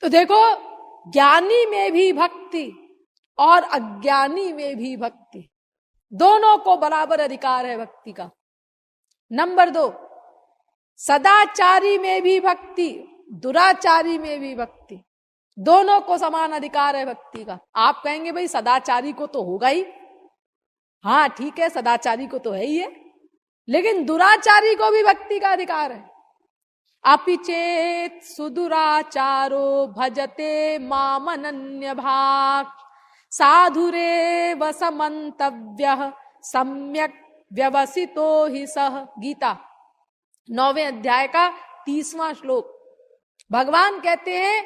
तो देखो, ज्ञानी में भी भक्ति और अज्ञानी में भी भक्ति, दोनों को बराबर अधिकार है भक्ति का। नंबर 2, सदाचारी में भी भक्ति, दुराचारी में भी भक्ति, दोनों को समान अधिकार है भक्ति का। आप कहेंगे भाई सदाचारी को तो होगा ही, हाँ ठीक है, सदाचारी को तो है ही है, लेकिन दुराचारी को भी भक्ति का अधिकार है। अपि चेत सुदुराचारो भजते मामनन्य भाग साधुरे वसमंतव्य सम्यक व्यवसितो ही सह। गीता 9वें अध्याय का 30वां श्लोक। भगवान कहते हैं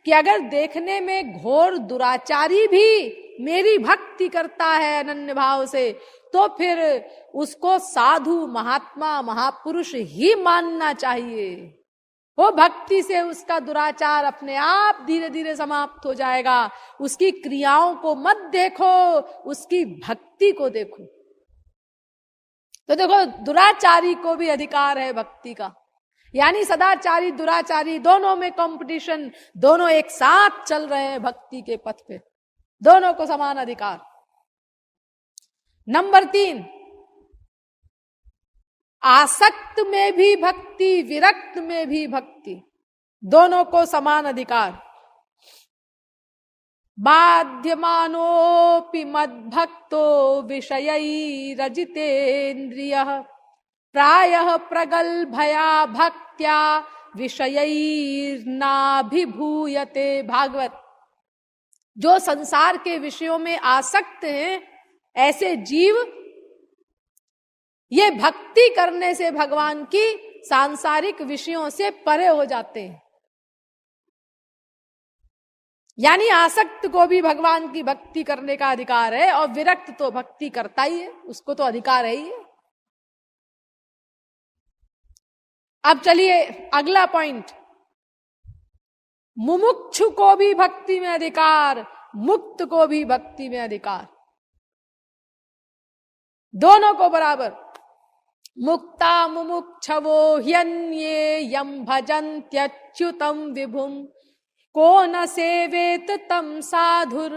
कि अगर देखने में घोर दुराचारी भी मेरी भक्ति करता है अनन्य भाव से, तो फिर उसको साधु महात्मा महापुरुष ही मानना चाहिए। वो भक्ति से उसका दुराचार अपने आप धीरे धीरे समाप्त हो जाएगा। उसकी क्रियाओं को मत देखो, उसकी भक्ति को देखो। तो देखो, दुराचारी को भी अधिकार है भक्ति का, यानी सदाचारी दुराचारी दोनों में कंपटीशन, दोनों एक साथ चल रहे हैं भक्ति के पथ पे, दोनों को समान अधिकार। नंबर 3, आसक्त में भी भक्ति, विरक्त में भी भक्ति, दोनों को समान अधिकार। बाध्यमानोऽपि मद्भक्तो विषयैरजितेन्द्रियः प्रायः प्रगल्भया भक्त्या विषयैर्नाभिभूयते। भागवत। जो संसार के विषयों में आसक्त हैं, ऐसे जीव ये भक्ति करने से भगवान की सांसारिक विषयों से परे हो जाते हैं। यानी आसक्त को भी भगवान की भक्ति करने का अधिकार है, और विरक्त तो भक्ति करता ही है, उसको तो अधिकार है ही है। अब चलिए अगला पॉइंट, मुमुक्षु को भी भक्ति में अधिकार, मुक्त को भी भक्ति में अधिकार, दोनों को बराबर। मुक्ता मुमुक्षवो ह्यन्ये यं भजन्त्यच्युतं विभुं को न सेवेत तं साधुर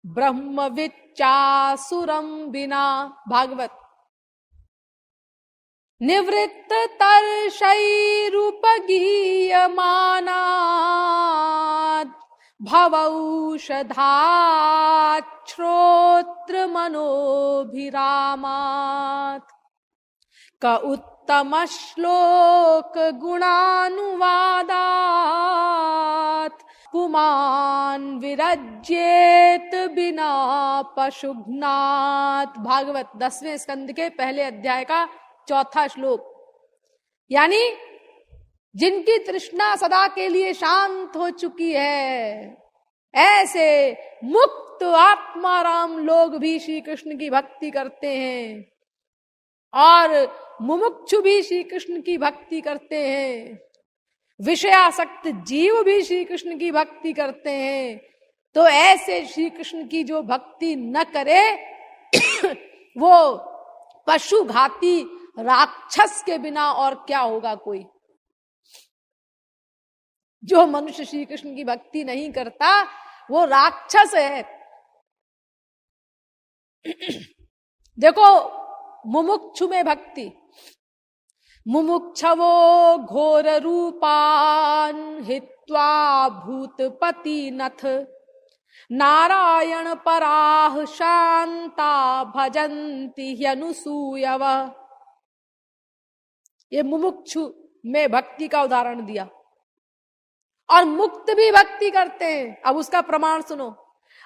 ब्रह्मविच्चासुरं विना। भागवत। निवृत्त तर्षैरुपगीयमानात् भवौषधात् श्रोत्र मनोभिरामात् क उत्तम श्लोक गुणानुवादात् पुमान् विरज्येत बिना पशुघ्नात्। भागवत 10वें स्कंद के पहले अध्याय का 4था श्लोक। यानी जिनकी तृष्णा सदा के लिए शांत हो चुकी है, ऐसे मुक्त आत्माराम लोग भी श्री कृष्ण की भक्ति करते हैं, और मुमुक्षु भी श्री कृष्ण की भक्ति करते हैं, विषयासक्त जीव भी श्री कृष्ण की भक्ति करते हैं। तो ऐसे श्री कृष्ण की जो भक्ति न करे वो पशु घाती राक्षस के बिना और क्या होगा कोई। जो मनुष्य श्री कृष्ण की भक्ति नहीं करता वो राक्षस है। देखो, मुमुक्षु में भक्ति, मुमुक्षवो घोर रूपान हित्वा भूतपति नथ नारायण पराह शांता भजन्ति ह्यनुसूयव। ये मुमुक्षु में भक्ति का उदाहरण दिया। और मुक्त भी भक्ति करते हैं। अब उसका प्रमाण सुनो।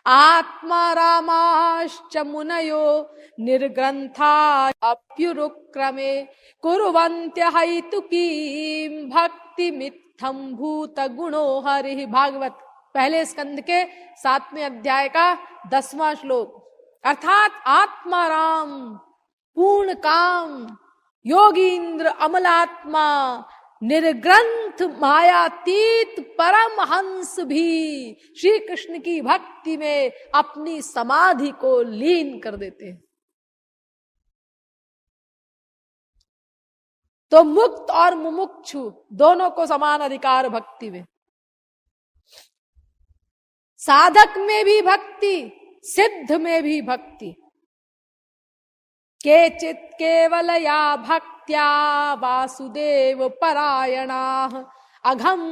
आत्मा रामाश्च मुनयो निर्ग्रंथा अप्युरुक्रमे कुर्वन्त्य हैतुकीं भक्ति मित्थम भूत गुणो हरि। भागवत पहले स्कंद के 7वें अध्याय का 10वां श्लोक। अर्थात आत्मा राम, पूर्ण काम, योगींद्र अमलात्मा, निर्ग्रंथ मायातीत परम हंस भी श्री कृष्ण की भक्ति में अपनी समाधि को लीन कर देते हैं। तो मुक्त और मुमुक्षु दोनों को समान अधिकार भक्ति में। साधक में भी भक्ति, सिद्ध में भी भक्ति। केचित् केवलया भक्त्या वासुदेव परायणाः अघम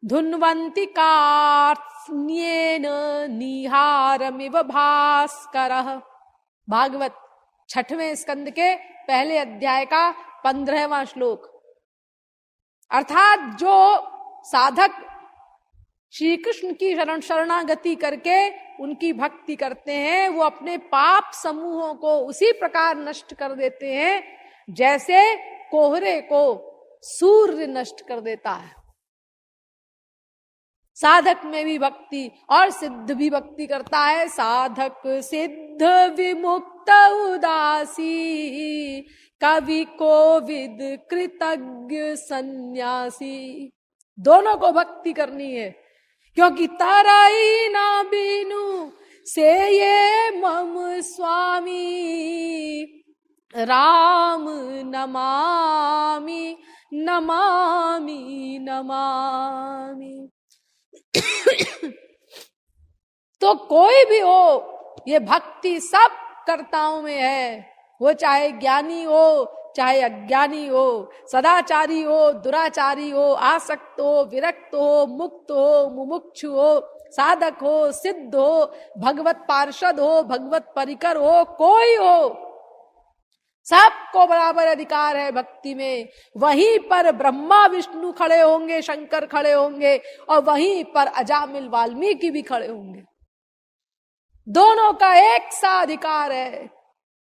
धुन्वन्ति कार्त्स्येन निहारमिव भास्करः। भागवत 6वें स्कंद के पहले अध्याय का 15वां श्लोक। अर्थात जो साधक श्री कृष्ण की शरणागति करके उनकी भक्ति करते हैं, वो अपने पाप समूहों को उसी प्रकार नष्ट कर देते हैं जैसे कोहरे को सूर्य नष्ट कर देता है। साधक में भी भक्ति और सिद्ध भी भक्ति करता है। साधक सिद्ध विमुक्त उदासी कवि कोविद कृतज्ञ सन्यासी। दोनों को भक्ति करनी है, क्योंकि ताराई ना बीनू से ये मम स्वामी राम नमामि नमामि नमामि। तो कोई भी हो, ये भक्ति सब कर्ताओं में है, वो चाहे ज्ञानी हो चाहे अज्ञानी हो, सदाचारी हो दुराचारी हो, आसक्त हो विरक्त हो, मुक्त हो मुमुक्षु हो, साधक हो सिद्ध हो, भगवत पार्षद हो भगवत परिकर हो, कोई हो, सबको बराबर अधिकार है भक्ति में। वहीं पर ब्रह्मा विष्णु खड़े होंगे, शंकर खड़े होंगे, और वहीं पर अजामिल वाल्मीकि भी खड़े होंगे। दोनों का एक सा अधिकार है।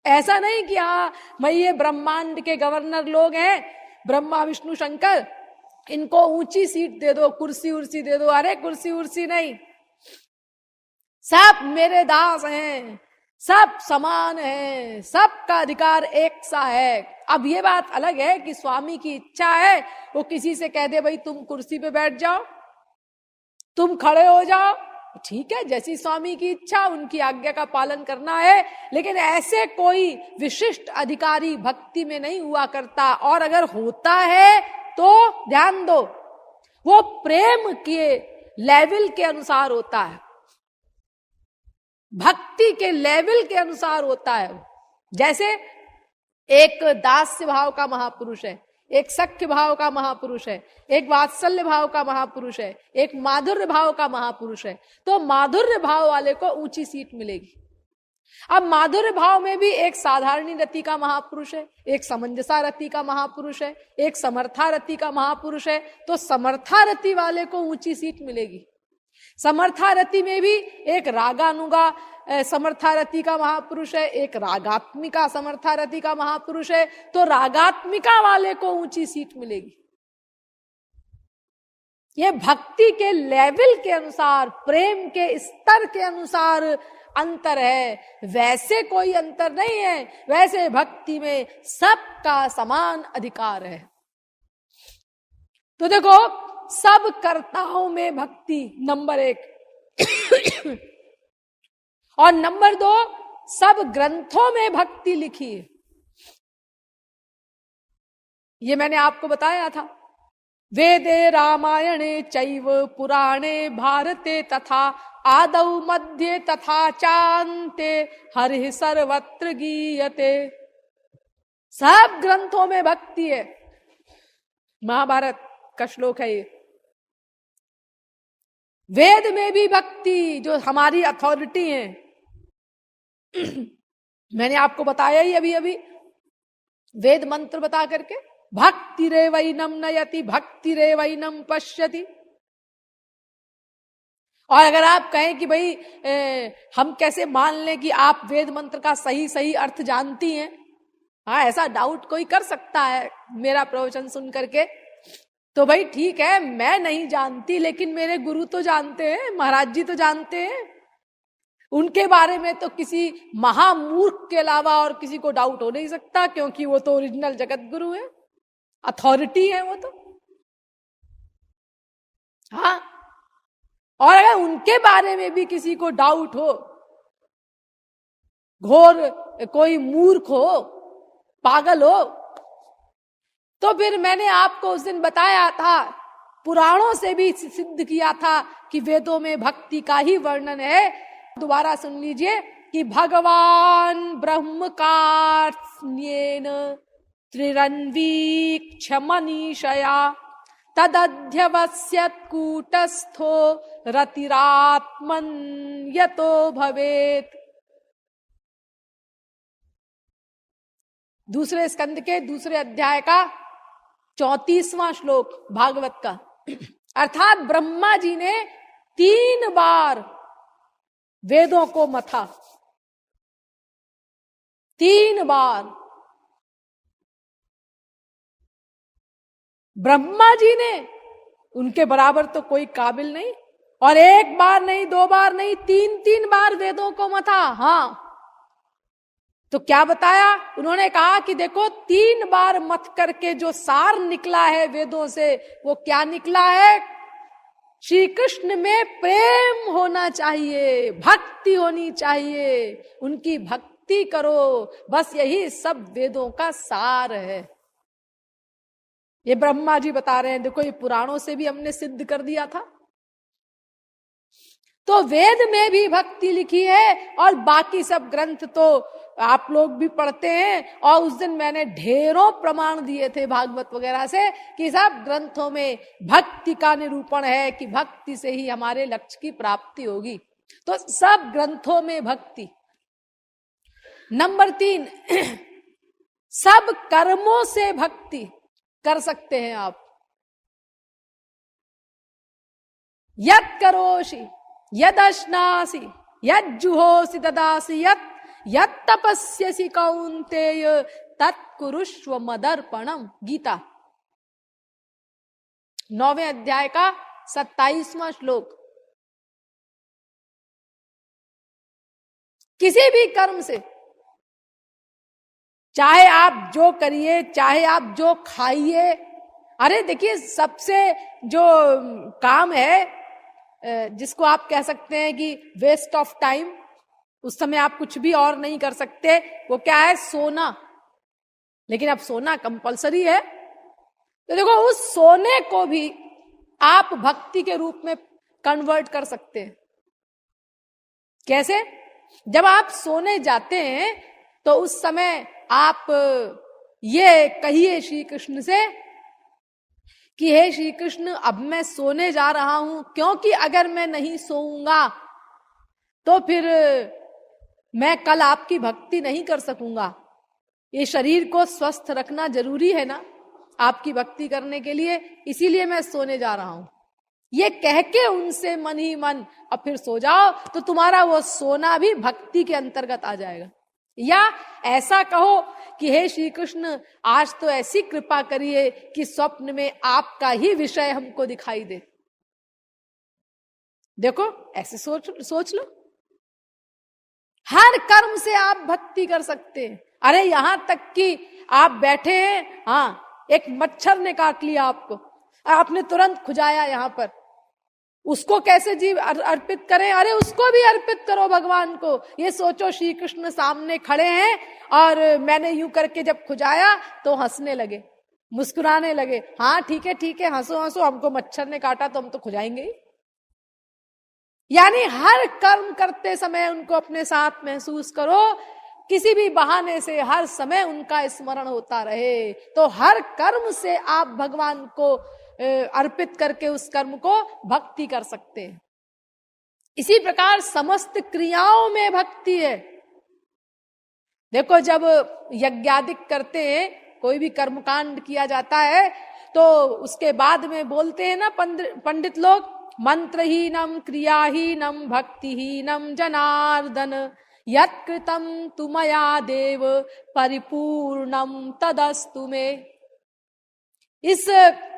ऐसा नहीं कि हाँ भाई ये ब्रह्मांड के गवर्नर लोग हैं, ब्रह्मा विष्णु शंकर, इनको ऊंची सीट दे दो, कुर्सी उर्सी दे दो। अरे कुर्सी उर्सी नहीं, सब मेरे दास हैं, सब समान है, सबका अधिकार एक सा है। अब ये बात अलग है कि स्वामी की इच्छा है वो किसी से कह दे भाई तुम कुर्सी पे बैठ जाओ, तुम खड़े हो जाओ, ठीक है, जैसी स्वामी की इच्छा, उनकी आज्ञा का पालन करना है। लेकिन ऐसे कोई विशिष्ट अधिकारी भक्ति में नहीं हुआ करता, और अगर होता है तो ध्यान दो, वो प्रेम के लेवल के अनुसार होता है, भक्ति के लेवल के अनुसार होता है। जैसे एक दास्य भाव का महापुरुष है, एक सख्य भाव का महापुरुष है, एक वात्सल्य भाव का महापुरुष है, एक माधुर्य भाव का महापुरुष है, तो माधुर्य भाव वाले को ऊंची सीट मिलेगी। अब माधुर्य भाव में भी एक साधारणी रति का महापुरुष है, एक समंजसा रति का महापुरुष है, एक समर्था रति का महापुरुष है, तो समर्था रति वाले को ऊंची सीट मिलेगी। समर्था रति में भी एक रागानुगा समर्था रति का महापुरुष है, एक रागात्मिका समर्था रति का महापुरुष है, तो रागात्मिका वाले को ऊंची सीट मिलेगी। ये भक्ति के लेवल के अनुसार, प्रेम के स्तर के अनुसार अंतर है, वैसे कोई अंतर नहीं है। वैसे भक्ति में सबका समान अधिकार है। तो देखो, सब कर्ताओं में भक्ति नंबर 1 और नंबर 2, सब ग्रंथों में भक्ति लिखी है। ये मैंने आपको बताया था। वेदे रामायणे चैव पुराणे भारते तथा आदौ मध्ये तथा चान्ते हरिः सर्वत्र गीयते। सब ग्रंथों में भक्ति है। महाभारत का श्लोक है ये। वेद में भी भक्ति, जो हमारी अथॉरिटी है, मैंने आपको बताया ही अभी अभी वेद मंत्र बता करके, भक्ति रे वैनम नयति भक्ति रे वैनम पश्यति। और अगर आप कहें कि भाई हम कैसे मान लें कि आप वेद मंत्र का सही सही अर्थ जानती हैं, हाँ ऐसा डाउट कोई कर सकता है मेरा प्रवचन सुन करके, तो भाई ठीक है, मैं नहीं जानती, लेकिन मेरे गुरु तो जानते हैं, महाराज जी तो जानते हैं। उनके बारे में तो किसी महामूर्ख के अलावा और किसी को डाउट हो नहीं सकता, क्योंकि वो तो ओरिजिनल जगत गुरु है, अथॉरिटी है वो तो। हाँ, और अगर उनके बारे में भी किसी को डाउट हो, घोर कोई मूर्ख हो, पागल हो, तो फिर मैंने आपको उस दिन बताया था पुराणों से भी सिद्ध किया था कि वेदों में भक्ति का ही वर्णन है। दोबारा सुन लीजिए कि भगवान ब्रह्म कार्त्स्येन त्रिरन्वीक्ष मनीषया तदध्यवस्यत् कूटस्थो रतिरात्मन् यतो भवेत्। दूसरे स्कंद के दूसरे अध्याय का 34वां श्लोक भागवत का। अर्थात ब्रह्मा जी ने 3 बार वेदों को मथा, 3 बार ब्रह्मा जी ने, उनके बराबर तो कोई काबिल नहीं। और 1 बार नहीं, 2 बार नहीं, 3 बार वेदों को मथा। हाँ, तो क्या बताया उन्होंने? कहा कि देखो 3 बार मथ करके जो सार निकला है वेदों से, वो क्या निकला है? श्री कृष्ण में प्रेम होना चाहिए, भक्ति होनी चाहिए, उनकी भक्ति करो, बस यही सब वेदों का सार है। ये ब्रह्मा जी बता रहे हैं। देखो ये पुराणों से भी हमने सिद्ध कर दिया था। तो वेद में भी भक्ति लिखी है और बाकी सब ग्रंथ तो आप लोग भी पढ़ते हैं। और उस दिन मैंने ढेरों प्रमाण दिए थे भागवत वगैरह से कि सब ग्रंथों में भक्ति का निरूपण है कि भक्ति से ही हमारे लक्ष्य की प्राप्ति होगी। तो सब ग्रंथों में भक्ति। नंबर 3, सब कर्मों से भक्ति कर सकते हैं आप। यत् करोषि यदश्नासि यज्जुहोसि ददासि यत् तपस्यसि कौन्तेय तत्कुरुष्व मदर्पणम। गीता 9वें अध्याय का 27वां श्लोक। किसी भी कर्म से, चाहे आप जो करिए, चाहे आप जो खाइए। अरे देखिए, सबसे जो काम है जिसको आप कह सकते हैं कि वेस्ट ऑफ टाइम, उस समय आप कुछ भी और नहीं कर सकते, वो क्या है? सोना। लेकिन अब सोना कंपलसरी है। तो देखो, उस सोने को भी आप भक्ति के रूप में कन्वर्ट कर सकते हैं। कैसे? जब आप सोने जाते हैं तो उस समय आप ये कहिए श्री कृष्ण से कि हे श्री कृष्ण, अब मैं सोने जा रहा हूं, क्योंकि अगर मैं नहीं सोऊंगा तो फिर मैं कल आपकी भक्ति नहीं कर सकूंगा। ये शरीर को स्वस्थ रखना जरूरी है ना आपकी भक्ति करने के लिए, इसीलिए मैं सोने जा रहा हूं। ये कह के उनसे मन ही मन अब फिर सो जाओ, तो तुम्हारा वो सोना भी भक्ति के अंतर्गत आ जाएगा। या ऐसा कहो कि हे श्री कृष्ण, आज तो ऐसी कृपा करिए कि स्वप्न में आपका ही विषय हमको दिखाई दे। देखो, ऐसे सोच लो। हर कर्म से आप भक्ति कर सकते हैं। अरे यहां तक कि आप बैठे हैं, हाँ, एक मच्छर ने काट लिया आपको, आपने तुरंत खुजाया यहां पर, उसको कैसे जीव अर्पित करें? अरे उसको भी अर्पित करो भगवान को। ये सोचो श्री कृष्ण सामने खड़े हैं और मैंने यूं करके जब खुजाया तो हंसने लगे, मुस्कुराने लगे। हाँ ठीक है, हंसो हंसो, हमको मच्छर ने काटा तो हम तो खुजाएंगे ही। यानी हर कर्म करते समय उनको अपने साथ महसूस करो, किसी भी बहाने से हर समय उनका स्मरण होता रहे। तो हर कर्म से आप भगवान को अर्पित करके उस कर्म को भक्ति कर सकते हैं। इसी प्रकार समस्त क्रियाओं में भक्ति है। देखो, जब यज्ञादिक करते हैं, कोई भी कर्मकांड किया जाता है, तो उसके बाद में बोलते हैं ना पंडित लोग, मंत्रहीनम क्रियाहीनम भक्तिहीनम जनार्दन यत्कृतं तु मया देव परिपूर्णम तदस्तु मे। इस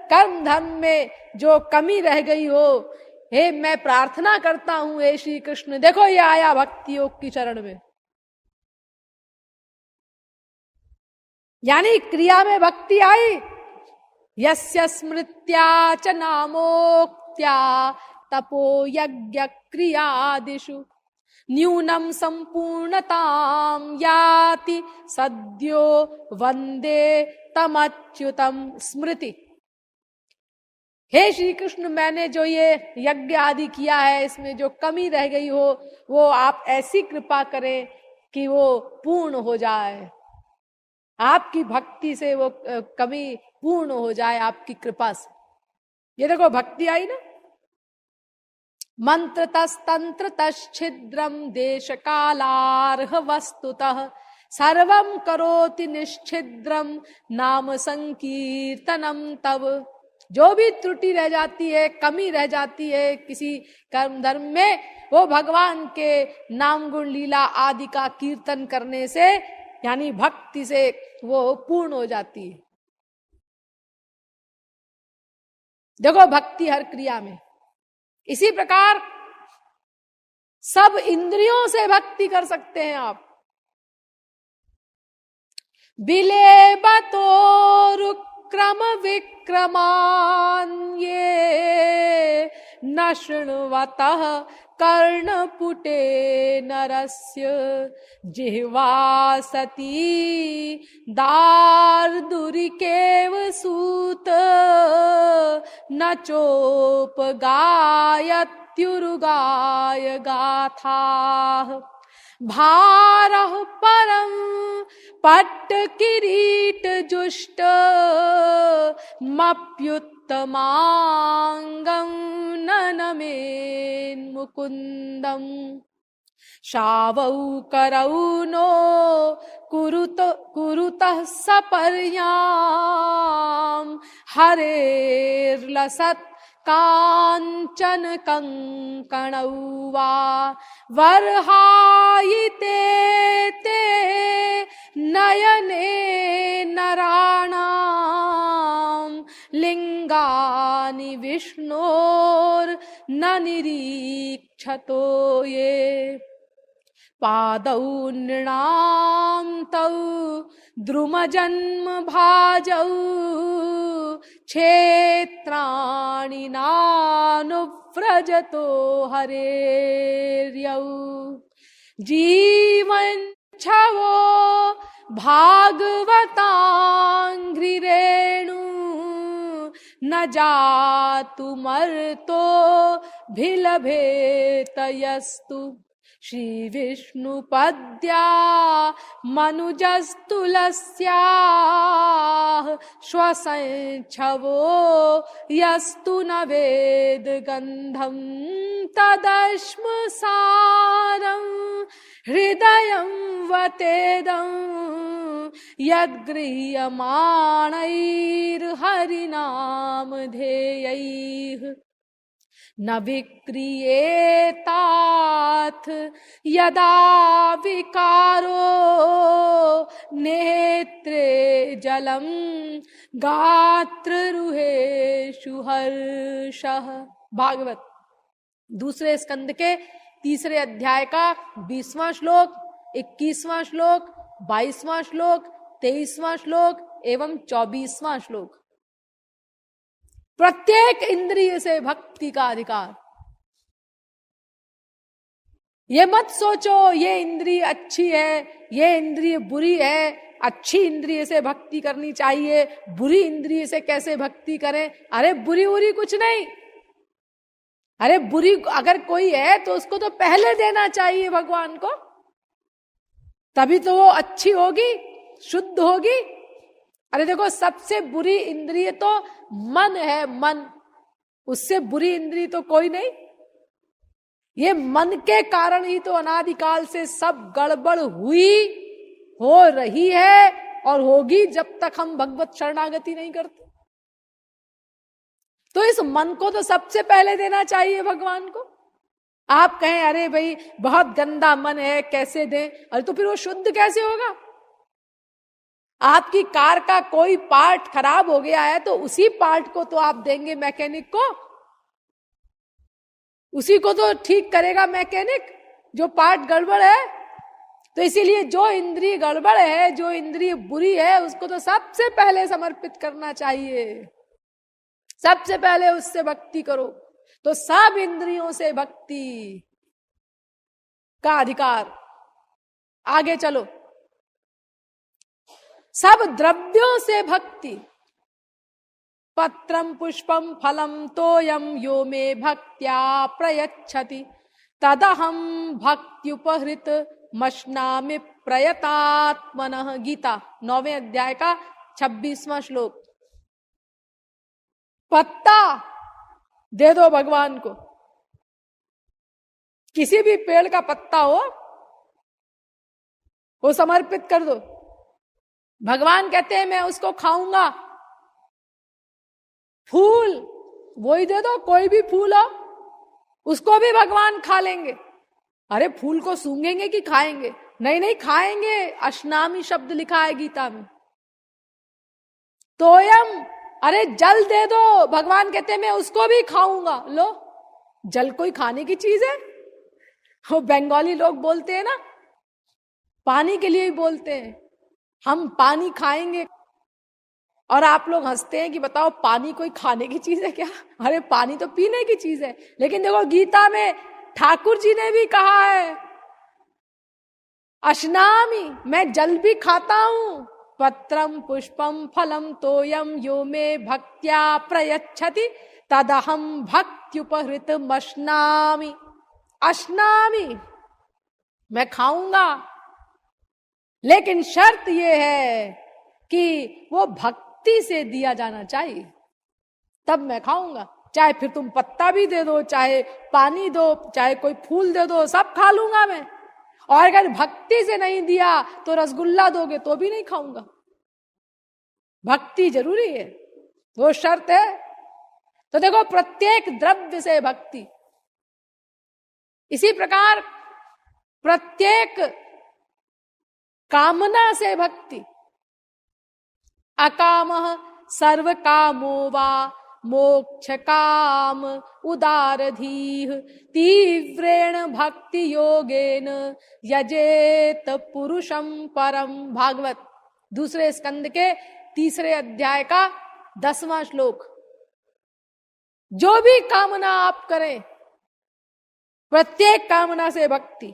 कर्म धर्म में जो कमी रह गई हो, हे मैं प्रार्थना करता हूं हे श्री कृष्ण। देखो, ये आया भक्ति योग की चरण में। यानी क्रिया में भक्ति आई। यस्य स्मृत्या च नामोक्त्या तपो यज्ञ क्रियादिषु न्यूनम संपूर्णताम याति सद्यो वंदे तमच्युतम स्मृति। हे श्री कृष्ण, मैंने जो ये यज्ञ आदि किया है इसमें जो कमी रह गई हो वो आप ऐसी कृपा करें कि वो पूर्ण हो जाए, आपकी भक्ति से वो कमी पूर्ण हो जाए आपकी कृपा से। ये देखो भक्ति आई ना। मंत्र तस्तंत्र तच्छिद्रम देश कालार्ह वस्तुतः सर्वम करोति निश्चिद्रम नाम संकीर्तनम तव। जो भी त्रुटि रह जाती है, कमी रह जाती है किसी कर्म धर्म में, वो भगवान के नाम गुण लीला आदि का कीर्तन करने से यानी भक्ति से वो पूर्ण हो जाती है। देखो भक्ति हर क्रिया में। इसी प्रकार सब इंद्रियों से भक्ति कर सकते हैं आप। बिले बतोरुक्रम विक्रमान ये न शृण्वतः कर्णपुटे नरस्य जिह्वा सती दार्दुरिकेव सूत न चोपगायत्युरुगाय गाथाः भारः परं पट्ट किरीट जुष्ट मप्युत्तमांगं ननमेन् मुकुन्दं शावौ करौ नो कुरुतः सपर्यां हरेर्लसत् कांचन कंकणौ वा वर्हायिते ते नयने नराणां लिंगानि विष्णोर्न निरीक्षतो ये पादौ नृणां तौ द्रुमजन्म भाजौ क्षेत्राणि नानुव्रजतो हरेर्यौ जीवन छवो भागवतांघ्रिरेणु न जातु मर्तो भिलभेतयस्तु श्री विष्णुपद्या मनुजस्तुलस्याः श्वसंच्छवो यस्तु न वेद गन्धं तदश्मसारं हृदयं वतेदं यद्गृह्यमाणैर्हरिनामधेयैः न विक्रियेताथ यदा विकारो नेत्रे जलम गात्ररुहेषु हर्षः। भागवत दूसरे स्कंद के तीसरे अध्याय का 20वां श्लोक, 21वां श्लोक, 22वां श्लोक, 23वां श्लोक एवं 24वां श्लोक। प्रत्येक इंद्रिय से भक्ति का अधिकार। ये मत सोचो ये इंद्रिय अच्छी है, ये इंद्रिय बुरी है, अच्छी इंद्रिय से भक्ति करनी चाहिए, बुरी इंद्रिय से कैसे भक्ति करें। अरे बुरी बुरी कुछ नहीं। अरे बुरी अगर कोई है तो उसको तो पहले देना चाहिए भगवान को, तभी तो वो अच्छी होगी, शुद्ध होगी। अरे देखो सबसे बुरी इंद्रिय तो मन है, मन। उससे बुरी इंद्रिय तो कोई नहीं। ये मन के कारण ही तो अनादिकाल से सब गड़बड़ हुई, हो रही है और होगी जब तक हम भगवत शरणागति नहीं करते। तो इस मन को तो सबसे पहले देना चाहिए भगवान को। आप कहें अरे भाई बहुत गंदा मन है कैसे दें, अरे तो फिर वो शुद्ध कैसे होगा। आपकी कार का कोई पार्ट खराब हो गया है तो उसी पार्ट को तो आप देंगे मैकेनिक को, उसी को तो ठीक करेगा मैकेनिक जो पार्ट गड़बड़ है। तो इसीलिए जो इंद्रिय गड़बड़ है, जो इंद्रिय बुरी है, उसको तो सबसे पहले समर्पित करना चाहिए, सबसे पहले उससे भक्ति करो। तो सब इंद्रियों से भक्ति का अधिकार। आगे चलो, सब द्रव्यों से भक्ति। पत्रम पुष्पम फलम तोयम यो मे भक्त्या प्रयच्छति तदहम भक्त्युपहृत मश्नामि प्रयतात्मनः। गीता 9वें अध्याय का 26वां श्लोक। पत्ता दे दो भगवान को, किसी भी पेड़ का पत्ता हो वो समर्पित कर दो। भगवान कहते हैं मैं उसको खाऊंगा। फूल वही दे दो, कोई भी फूल हो उसको भी भगवान खा लेंगे। अरे फूल को सूंघेंगे कि खाएंगे? नहीं नहीं, खाएंगे। अश्नामी शब्द लिखा है गीता में। तोयम, अरे जल दे दो, भगवान कहते हैं मैं उसको भी खाऊंगा। लो, जल कोई खाने की चीज है? वो बंगाली लोग बोलते हैं ना, पानी के लिए ही बोलते हैं हम पानी खाएंगे, और आप लोग हंसते हैं कि बताओ पानी कोई खाने की चीज है क्या? अरे पानी तो पीने की चीज है। लेकिन देखो गीता में ठाकुर जी ने भी कहा है अश्नामि, मैं जल भी खाता हूं। पत्रम पुष्पम फलम तोयम यो मे भक्त्या प्रयच्छति तदहम भक्त्युपहृत मश्नामि। अश्नामि, मैं खाऊंगा, लेकिन शर्त यह है कि वो भक्ति से दिया जाना चाहिए, तब मैं खाऊंगा। चाहे फिर तुम पत्ता भी दे दो, चाहे पानी दो, चाहे कोई फूल दे दो, सब खा लूंगा मैं। और अगर भक्ति से नहीं दिया तो रसगुल्ला दोगे तो भी नहीं खाऊंगा। भक्ति जरूरी है, वो शर्त है। तो देखो प्रत्येक द्रव्य से भक्ति, इसी प्रकार प्रत्येक कामना से भक्ति। अकामः सर्व कामो वा मोक्ष काम उदारधीः तीव्रेण भक्ति योगेन यजेत पुरुषम परम। भागवत 2 स्कंद के 3 अध्याय का 10वां श्लोक। जो भी कामना आप करें, प्रत्येक कामना से भक्ति,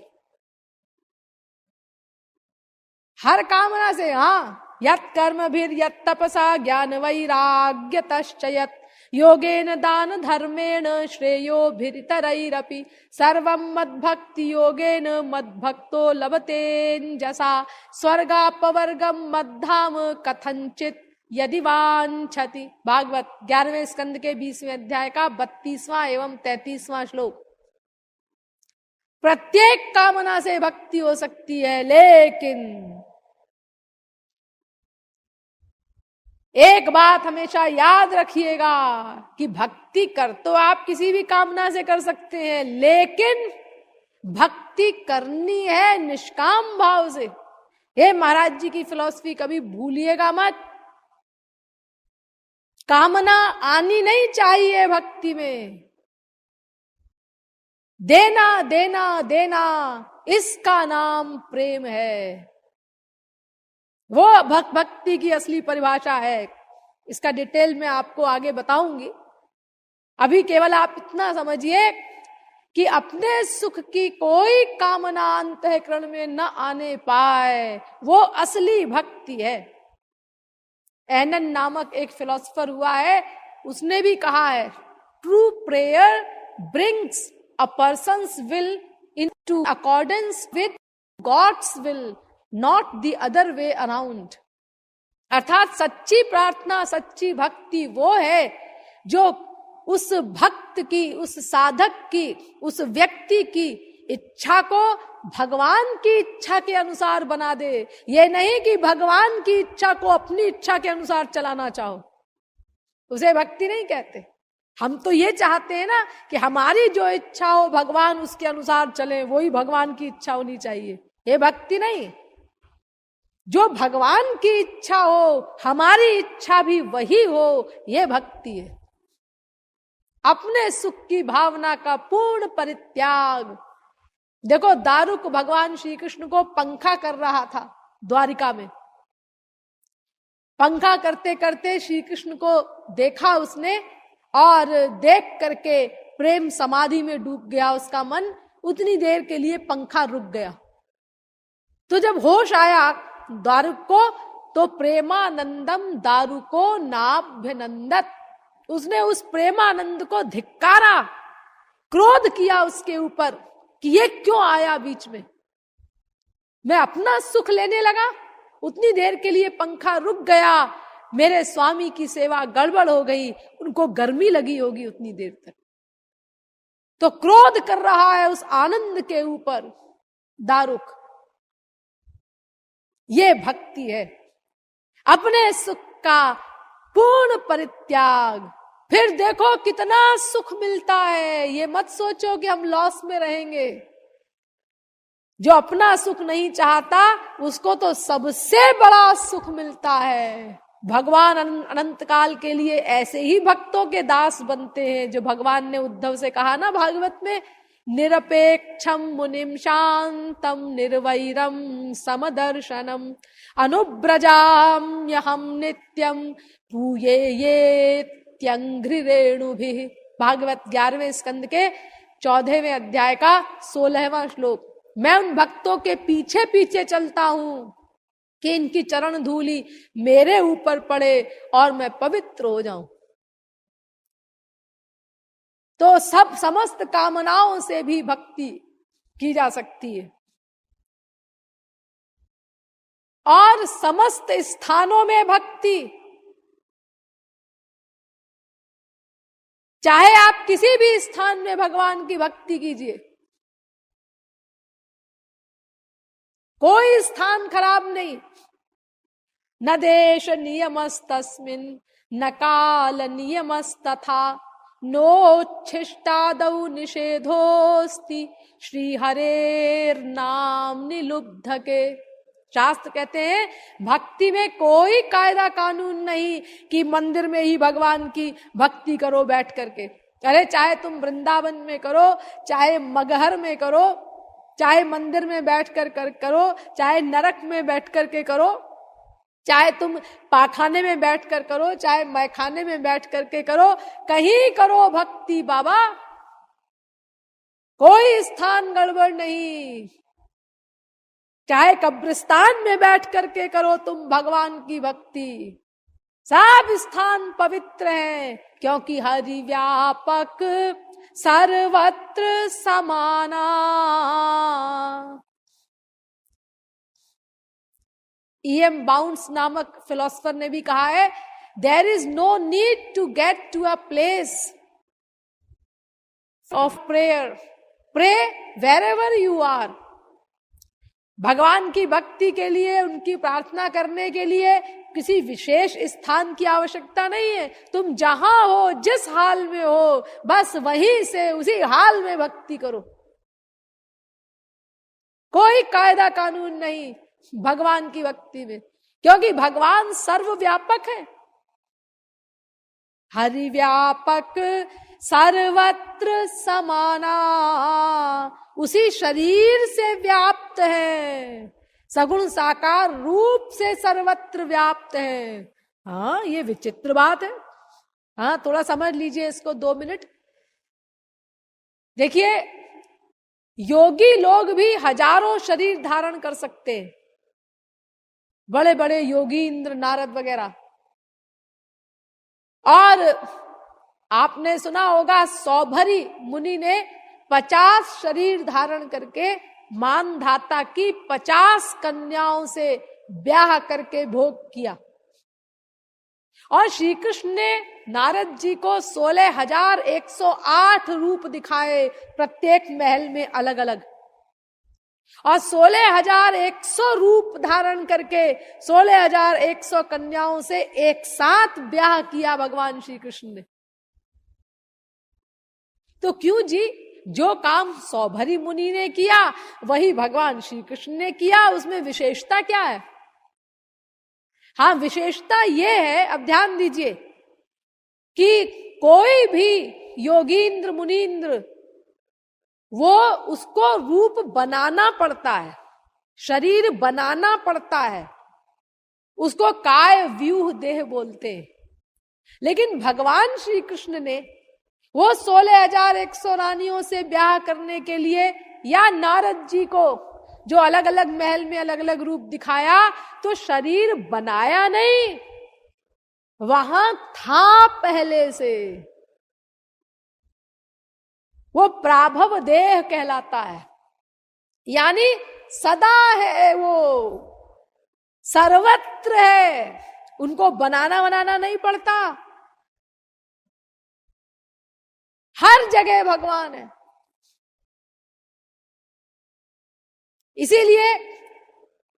हर कामना से। हाँ, यत् कर्म भीर यत् तपसा ज्ञान वैराग्य तश्चयत् योगेन दान धर्मेण श्रेयो भितरैरपि सर्वं मद्भक्ति योगेन मद्भक्तो लभतेऽञ्जसा स्वर्गापवर्गम मद्धाम कथंचित यदि वांछति। भागवत 11वें स्कंद के 20वें अध्याय का 32वां एवं 33वां श्लोक। प्रत्येक कामना से भक्ति हो सकती है, लेकिन एक बात हमेशा याद रखिएगा कि भक्ति कर तो आप किसी भी कामना से कर सकते हैं, लेकिन भक्ति करनी है निष्काम भाव से। ये महाराज जी की फिलॉसफी कभी भूलिएगा मत। कामना आनी नहीं चाहिए भक्ति में। देना देना देना, इसका नाम प्रेम है। वो भक्ति की असली परिभाषा है। इसका डिटेल में आपको आगे बताऊंगी। अभी केवल आप इतना समझिए कि अपने सुख की कोई कामना अंतःकरण में न आने पाए, वो असली भक्ति है। एनन नामक एक फिलोसोफर हुआ है, उसने भी कहा है, true prayer brings a person's will into accordance with God's will, not the other way around. अर्थात सच्ची प्रार्थना, सच्ची भक्ति वो है जो उस भक्त की, उस साधक की, उस व्यक्ति की इच्छा को भगवान की इच्छा के अनुसार बना दे। ये नहीं कि भगवान की इच्छा को अपनी इच्छा के अनुसार चलाना चाहो, उसे भक्ति नहीं कहते। हम तो ये चाहते हैं ना कि हमारी जो इच्छा हो भगवान उसके अनुसार चले, वही भगवान की इच्छा होनी चाहिए। ये भक्ति नहीं। जो भगवान की इच्छा हो, हमारी इच्छा भी वही हो, ये भक्ति है। अपने सुख की भावना का पूर्ण परित्याग। देखो दारुक भगवान श्री कृष्ण को पंखा कर रहा था द्वारिका में। पंखा करते करते श्री कृष्ण को देखा उसने, और देख करके प्रेम समाधि में डूब गया उसका मन। उतनी देर के लिए पंखा रुक गया। तो जब होश आया दारुक को, तो प्रेमानंदम दारुको नाभ्यनंदत। उसने उस प्रेमानंद को धिक्कारा, क्रोध किया उसके ऊपर कि ये क्यों आया बीच में। मैं अपना सुख लेने लगा, उतनी देर के लिए पंखा रुक गया, मेरे स्वामी की सेवा गड़बड़ हो गई, उनको गर्मी लगी होगी उतनी देर तक, तो क्रोध कर रहा है उस आनंद के ऊपर दारुक। ये भक्ति है, अपने सुख का पूर्ण परित्याग। फिर देखो कितना सुख मिलता है। ये मत सोचो कि हम लॉस में रहेंगे। जो अपना सुख नहीं चाहता उसको तो सबसे बड़ा सुख मिलता है। भगवान अनंत काल के लिए ऐसे ही भक्तों के दास बनते हैं, जो भगवान ने उद्धव से कहा ना भागवत में, निरपेक्षम मुनिम शांतम निर्वैरम समदर्शनम अनुब्रजाम्यहम नित्यम पूये ये त्यंघ्रि रेणुभिः। भागवत 11वें स्कंद के 14वें अध्याय का 16वां श्लोक। मैं उन भक्तों के पीछे पीछे चलता हूं कि इनकी चरण धूलि मेरे ऊपर पड़े और मैं पवित्र हो जाऊं। तो सब समस्त कामनाओं से भी भक्ति की जा सकती है, और समस्त स्थानों में भक्ति। चाहे आप किसी भी स्थान में भगवान की भक्ति कीजिए, कोई स्थान खराब नहीं। न देश नियमस्तस्मिन् न काल नियमस्तथा नोच्छिष्टादौ निषेधोस्ति श्री हरेर नाम निलुब्धके। शास्त्र कहते हैं भक्ति में कोई कायदा कानून नहीं कि मंदिर में ही भगवान की भक्ति करो बैठ करके। अरे चाहे तुम वृंदावन में करो, चाहे मगहर में करो, चाहे मंदिर में बैठ कर करो, चाहे नरक में बैठ करके करो, चाहे तुम पाखाने में बैठ कर करो, चाहे मैखाने में बैठ करके करो, कहीं करो भक्ति बाबा, कोई स्थान गड़बड़ नहीं। चाहे कब्रिस्तान में बैठ करके करो तुम भगवान की भक्ति, सब स्थान पवित्र हैं, क्योंकि हरि व्यापक सर्वत्र समाना। E.M. बाउंस नामक फिलोसफर ने भी कहा है, there is no need to get to a place of prayer, pray wherever you are. भगवान की भक्ति के लिए, उनकी प्रार्थना करने के लिए किसी विशेष स्थान की आवश्यकता नहीं है। तुम जहां हो, जिस हाल में हो, बस वहीं से उसी हाल में भक्ति करो। कोई कायदा कानून नहीं भगवान की भक्ति में, क्योंकि भगवान सर्वव्यापक है। हरि व्यापक सर्वत्र समाना, उसी शरीर से व्याप्त है, सगुण साकार रूप से सर्वत्र व्याप्त है। हाँ, ये विचित्र बात है। हाँ, थोड़ा समझ लीजिए इसको 2 मिनट। देखिए, योगी लोग भी हजारों शरीर धारण कर सकते हैं, बड़े बड़े योगी इंद्र नारद वगैरह। और आपने सुना होगा सौभरी मुनि ने 50 शरीर धारण करके मानधाता की 50 कन्याओं से ब्याह करके भोग किया। और श्री कृष्ण ने नारद जी को 16,108 रूप दिखाए, प्रत्येक महल में अलग अलग, और 16,100 रूप धारण करके 16,100 कन्याओं से एक साथ ब्याह किया भगवान श्री कृष्ण ने। तो क्यों जी, जो काम सौभरी मुनि ने किया वही भगवान श्री कृष्ण ने किया, उसमें विशेषता क्या है? हाँ, विशेषता ये है, अब ध्यान दीजिए, कि कोई भी योगींद्र मुनींद्र, वो उसको रूप बनाना पड़ता है, शरीर बनाना पड़ता है, उसको काय व्यूह देह बोलते हैं। लेकिन भगवान श्री कृष्ण ने वो 16,100 रानियों से ब्याह करने के लिए, या नारद जी को जो अलग अलग महल में अलग अलग रूप दिखाया, तो शरीर बनाया नहीं, वहां था पहले से, वो प्राभव देह कहलाता है, यानी सदा है, वो सर्वत्र है, उनको बनाना नहीं पड़ता, हर जगह भगवान है। इसीलिए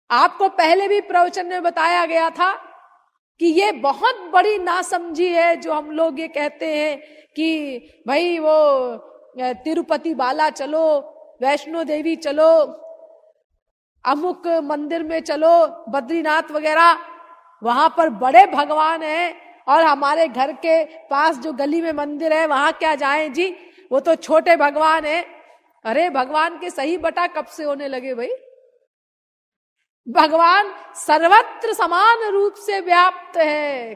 आपको पहले भी प्रवचन में बताया गया था कि ये बहुत बड़ी नासमझी है जो हम लोग ये कहते हैं कि भाई वो तिरुपति बाला चलो, वैष्णो देवी चलो, अमुक मंदिर में चलो, बद्रीनाथ वगैरह, वहां पर बड़े भगवान हैं, और हमारे घर के पास जो गली में मंदिर है वहां क्या जाएं जी, वो तो छोटे भगवान है। अरे भगवान के सही बटा कब से होने लगे भाई? भगवान सर्वत्र समान रूप से व्याप्त है,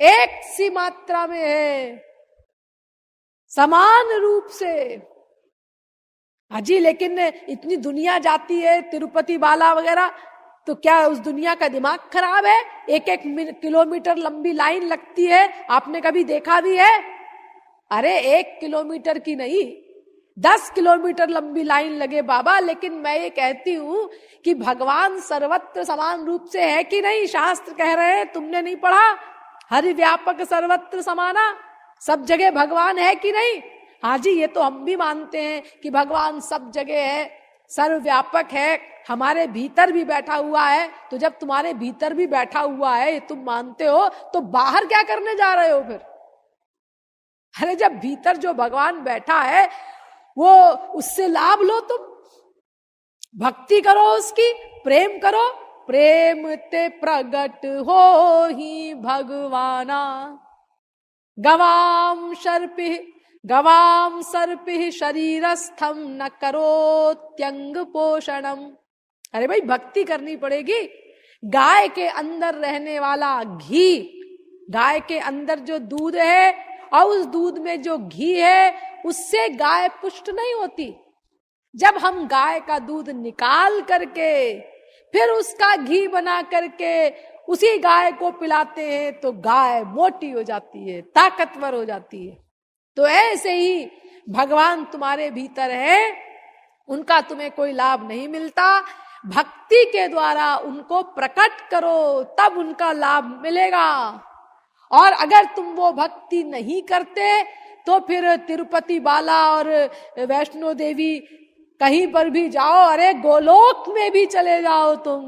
एक सी मात्रा में है, समान रूप से। हाजी, लेकिन इतनी दुनिया जाती है तिरुपति बाला वगैरह, तो क्या उस दुनिया का दिमाग खराब है? एक एक किलोमीटर लंबी लाइन लगती है, आपने कभी देखा भी है? अरे 1 किलोमीटर की नहीं, 10 किलोमीटर लंबी लाइन लगे बाबा। लेकिन मैं ये कहती हूं कि भगवान सर्वत्र समान रूप से है कि नहीं? शास्त्र कह रहे हैं, तुमने नहीं पढ़ा? हरि व्यापक सर्वत्र समाना, सब जगह भगवान है कि नहीं? हाँ जी, ये तो हम भी मानते हैं कि भगवान सब जगह है, सर्वव्यापक है, हमारे भीतर भी बैठा हुआ है। तो जब तुम्हारे भीतर भी बैठा हुआ है, ये तुम मानते हो, तो बाहर क्या करने जा रहे हो फिर? अरे जब भीतर जो भगवान बैठा है वो, उससे लाभ लो, तुम भक्ति करो, उसकी प्रेम करो। प्रेम ते प्रगट हो ही भगवाना, गवाम सर्पि शरीरस्थम न करोत्यंग पोषणम। अरे भाई भक्ति करनी पड़ेगी। गाय के अंदर रहने वाला घी, गाय के अंदर जो दूध है और उस दूध में जो घी है, उससे गाय पुष्ट नहीं होती। जब हम गाय का दूध निकाल करके फिर उसका घी बना करके उसी गाय को पिलाते हैं तो गाय मोटी हो जाती है, ताकतवर हो जाती है। तो ऐसे ही भगवान तुम्हारे भीतर है, उनका तुम्हें कोई लाभ नहीं मिलता। भक्ति के द्वारा उनको प्रकट करो, तब उनका लाभ मिलेगा। और अगर तुम वो भक्ति नहीं करते तो फिर तिरुपति बाला और वैष्णो देवी कहीं पर भी जाओ, अरे गोलोक में भी चले जाओ तुम,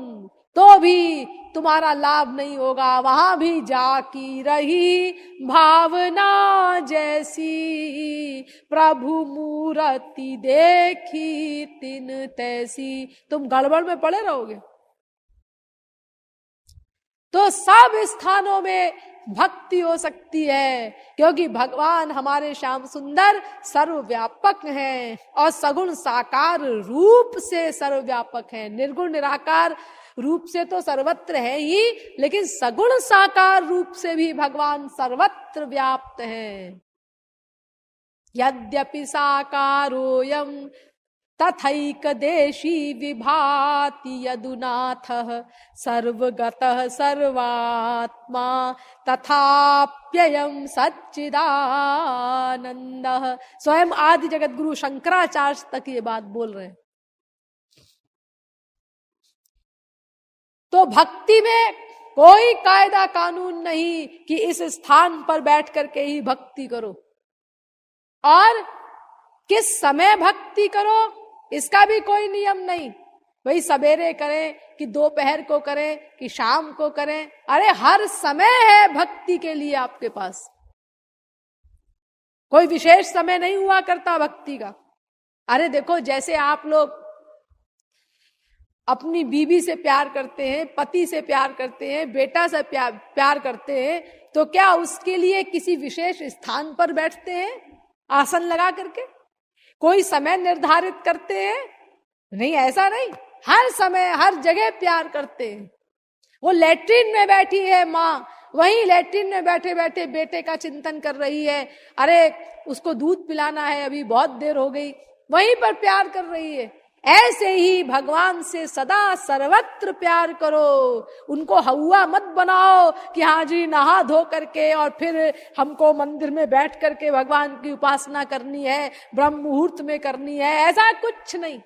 तो भी तुम्हारा लाभ नहीं होगा। वहां भी जाकी रही भावना जैसी, प्रभु मूर्ति देखी तिन तैसी। तुम गड़बड़ में पड़े रहोगे। तो सब स्थानों में भक्ति हो सकती है, क्योंकि भगवान हमारे श्याम सुंदर सर्वव्यापक हैं और सगुण साकार रूप से सर्वव्यापक हैं। निर्गुण निराकार रूप से तो सर्वत्र है ही, लेकिन सगुण साकार रूप से भी भगवान सर्वत्र व्याप्त हैं। यद्यपि साकारोऽयं तथैक देशी विभाति यदुनाथः सर्वगतः सर्वात्मा तथाप्ययं सच्चिदानंदः। स्वयं आदि जगत गुरु शंकराचार्य तक ये बात बोल रहे हैं। तो भक्ति में कोई कायदा कानून नहीं कि इस स्थान पर बैठ करके ही भक्ति करो, और किस समय भक्ति करो इसका भी कोई नियम नहीं। भाई सवेरे करें कि दोपहर को करें कि शाम को करें, अरे हर समय है भक्ति के लिए आपके पास। कोई विशेष समय नहीं हुआ करता भक्ति का। अरे देखो, जैसे आप लोग अपनी बीवी से प्यार करते हैं, पति से प्यार करते हैं, बेटा से प्यार करते हैं, तो क्या उसके लिए किसी विशेष स्थान पर बैठते हैं आसन लगा करके? कोई समय निर्धारित करते हैं? नहीं, ऐसा नहीं। हर समय हर जगह प्यार करते हैं। वो लैट्रिन में बैठी है माँ, वहीं लैट्रिन में बैठे बैठे बेटे का चिंतन कर रही है, अरे उसको दूध पिलाना है, अभी बहुत देर हो गई, वहीं पर प्यार कर रही है। ऐसे ही भगवान से सदा सर्वत्र प्यार करो। उनको हवा मत बनाओ कि हाँ जी नहा धो करके और फिर हमको मंदिर में बैठ करके भगवान की उपासना करनी है, ब्रह्म मुहूर्त में करनी है, ऐसा कुछ नहीं।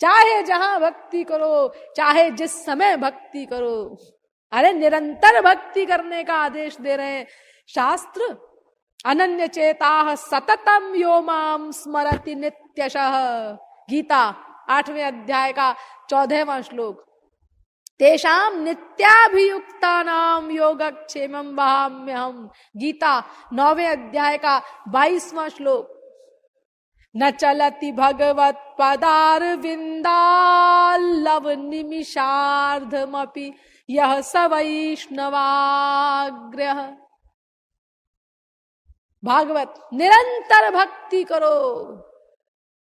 चाहे जहां भक्ति करो, चाहे जिस समय भक्ति करो। अरे निरंतर भक्ति करने का आदेश दे रहे हैं शास्त्र। अनन्य चेता सततम यो माम स्मरति नित्यशः। गीता 8वें अध्याय का 14वां श्लोक। तेषाम नित्याभियुक्तानाम योगक्षेमं वहाम्यहम्। गीता 9वें अध्याय का 22वां श्लोक। न चलति भगवत पदारविंदाल्लव निमिषार्धमपि यह स वैष्णवाग्रह। भागवत निरंतर भक्ति करो।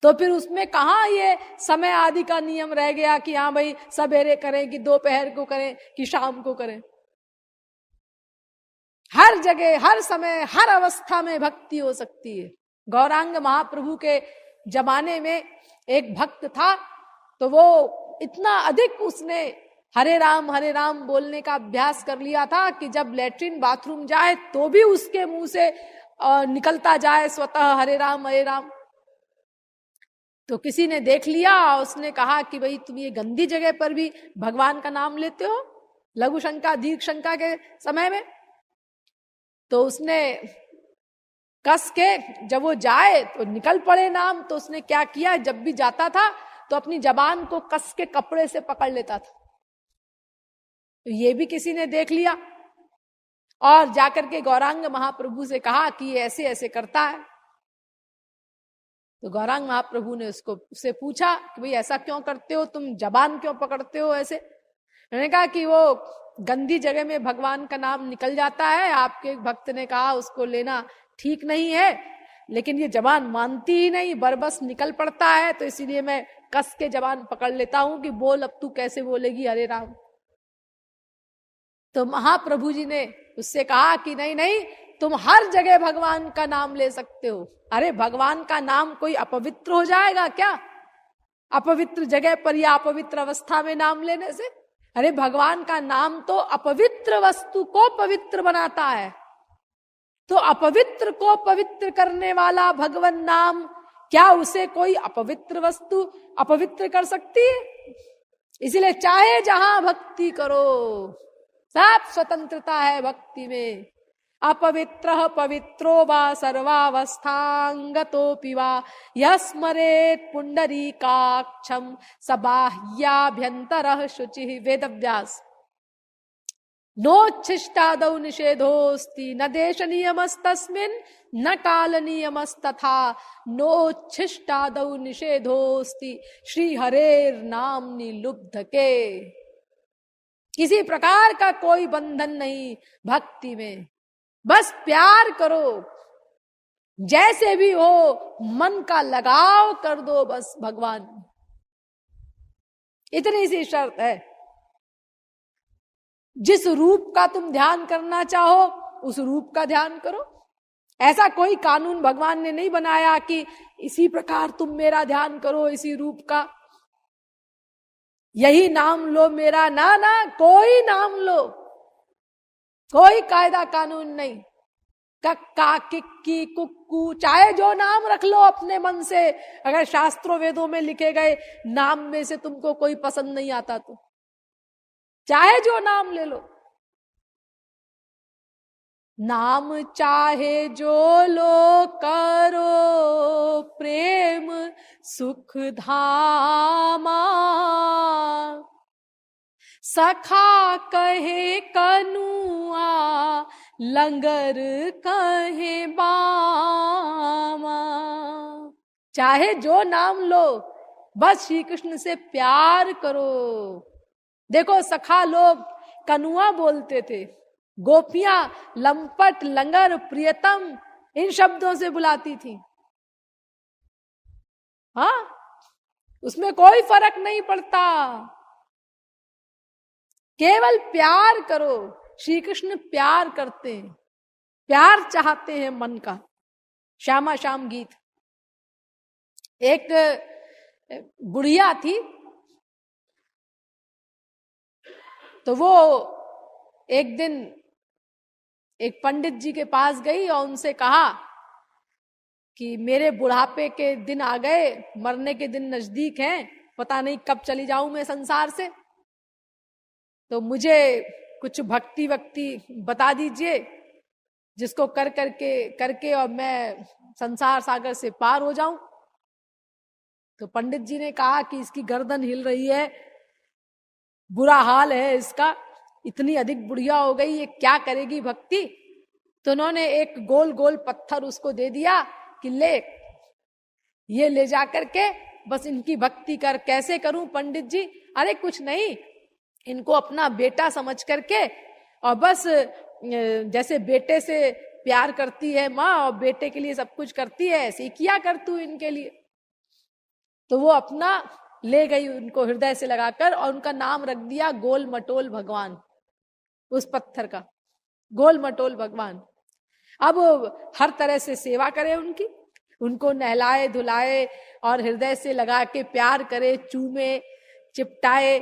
तो फिर उसमें कहाँ ये समय आदि का नियम रह गया कि हाँ भाई सवेरे करें कि दोपहर को करें कि शाम को करें। हर जगह, हर समय, हर अवस्था में भक्ति हो सकती है। गौरांग महाप्रभु के जमाने में एक भक्त था, तो वो इतना अधिक उसने हरे राम बोलने का अभ्यास कर लिया था कि जब लेट्रिन बाथरूम जाए तो भी उसके मुंह से निकलता जाए स्वतः हरे राम हरे राम। तो किसी ने देख लिया, उसने कहा कि भाई तुम ये गंदी जगह पर भी भगवान का नाम लेते हो, लघु शंका दीर्घ शंका के समय में। तो उसने कस के, जब वो जाए तो निकल पड़े नाम, तो उसने क्या किया, जब भी जाता था तो अपनी जबान को कस के कपड़े से पकड़ लेता था। तो ये भी किसी ने देख लिया और जाकर के गौरांग महाप्रभु से कहा कि ये ऐसे ऐसे करता है। तो गौरांग महाप्रभु ने उससे पूछा कि भाई ऐसा क्यों करते हो, तुम जबान क्यों पकड़ते हो ऐसे। उन्होंने कहा कि वो गंदी जगह में भगवान का नाम निकल जाता है, आपके एक भक्त ने कहा उसको लेना ठीक नहीं है, लेकिन ये जबान मानती ही नहीं, बरबस निकल पड़ता है, तो इसीलिए मैं कस के जबान पकड़ लेता हूं कि बोल अब तू कैसे बोलेगी हरे राम। तो महाप्रभु जी ने उससे कहा कि नहीं नहीं, तुम हर जगह भगवान का नाम ले सकते हो। अरे भगवान का नाम कोई अपवित्र हो जाएगा क्या, अपवित्र जगह पर या अपवित्र अवस्था में नाम लेने से? अरे भगवान का नाम तो अपवित्र वस्तु को पवित्र बनाता है। तो अपवित्र को पवित्र करने वाला भगवान नाम, क्या उसे कोई अपवित्र वस्तु अपवित्र कर सकती है? इसीलिए चाहे जहां भक्ति करो, सब स्वतंत्रता है भक्ति में। अपवित्र पवित्रो वा सर्वावस्थांगतोऽपि वा यस्मरेत् पुंडरीकाक्षं सबाह्याभ्यन्तरः शुचिः। वेदव्यास। नोच्छिष्टादौ निषेधोस्ति न देश नियमस्तस्मिन् न काल नियमस्तथा नोच्छिष्टादौ निषेधोस्ति श्री हरेर नाम निलुब्ध के। किसी प्रकार का कोई बंधन नहीं भक्ति में, बस प्यार करो, जैसे भी हो मन का लगाव कर दो बस भगवान। इतनी सी शर्त है। जिस रूप का तुम ध्यान करना चाहो उस रूप का ध्यान करो। ऐसा कोई कानून भगवान ने नहीं बनाया कि इसी प्रकार तुम मेरा ध्यान करो, इसी रूप का, यही नाम लो मेरा। ना ना, कोई नाम लो, कोई कायदा कानून नहीं। कक्का किक्की कुक्कू, चाहे जो नाम रख लो अपने मन से। अगर शास्त्रों वेदों में लिखे गए नाम में से तुमको कोई पसंद नहीं आता तो चाहे जो नाम ले लो। नाम चाहे जो लो करो प्रेम सुख धामा, सखा कहे कनुआ लंगर कहे बामा। चाहे जो नाम लो, बस श्री कृष्ण से प्यार करो। देखो सखा लोग कनुआ बोलते थे, गोपियां लंपट लंगर प्रियतम इन शब्दों से बुलाती थी। हाँ, उसमें कोई फर्क नहीं पड़ता, केवल प्यार करो। श्री कृष्ण प्यार करते हैं, प्यार चाहते हैं मन का। श्यामा श्याम गीत। एक बुढ़िया थी, तो वो एक दिन एक पंडित जी के पास गई और उनसे कहा कि मेरे बुढ़ापे के दिन आ गए, मरने के दिन नजदीक हैं, पता नहीं कब चली जाऊं मैं संसार से, तो मुझे कुछ भक्ति वक्ति बता दीजिए जिसको करके और मैं संसार सागर से पार हो जाऊं। तो पंडित जी ने कहा कि इसकी गर्दन हिल रही है, बुरा हाल है इसका, इतनी अधिक बुढ़िया हो गई, ये क्या करेगी भक्ति। तो उन्होंने एक गोल गोल पत्थर उसको दे दिया कि ये ले जा करके बस इनकी भक्ति कर। कैसे करूं पंडित जी? अरे कुछ नहीं, इनको अपना बेटा समझ करके और बस जैसे बेटे से प्यार करती है माँ और बेटे के लिए सब कुछ करती है, ऐसे ही किया कर तू इनके लिए। तो वो अपना ले गई उनको हृदय से लगाकर और उनका नाम रख दिया गोल मटोल भगवान, उस पत्थर का गोल मटोल भगवान। अब हर तरह से सेवा करे उनकी, उनको नहलाए धुलाए और हृदय से लगा के प्यार करे, चूमे चिपटाए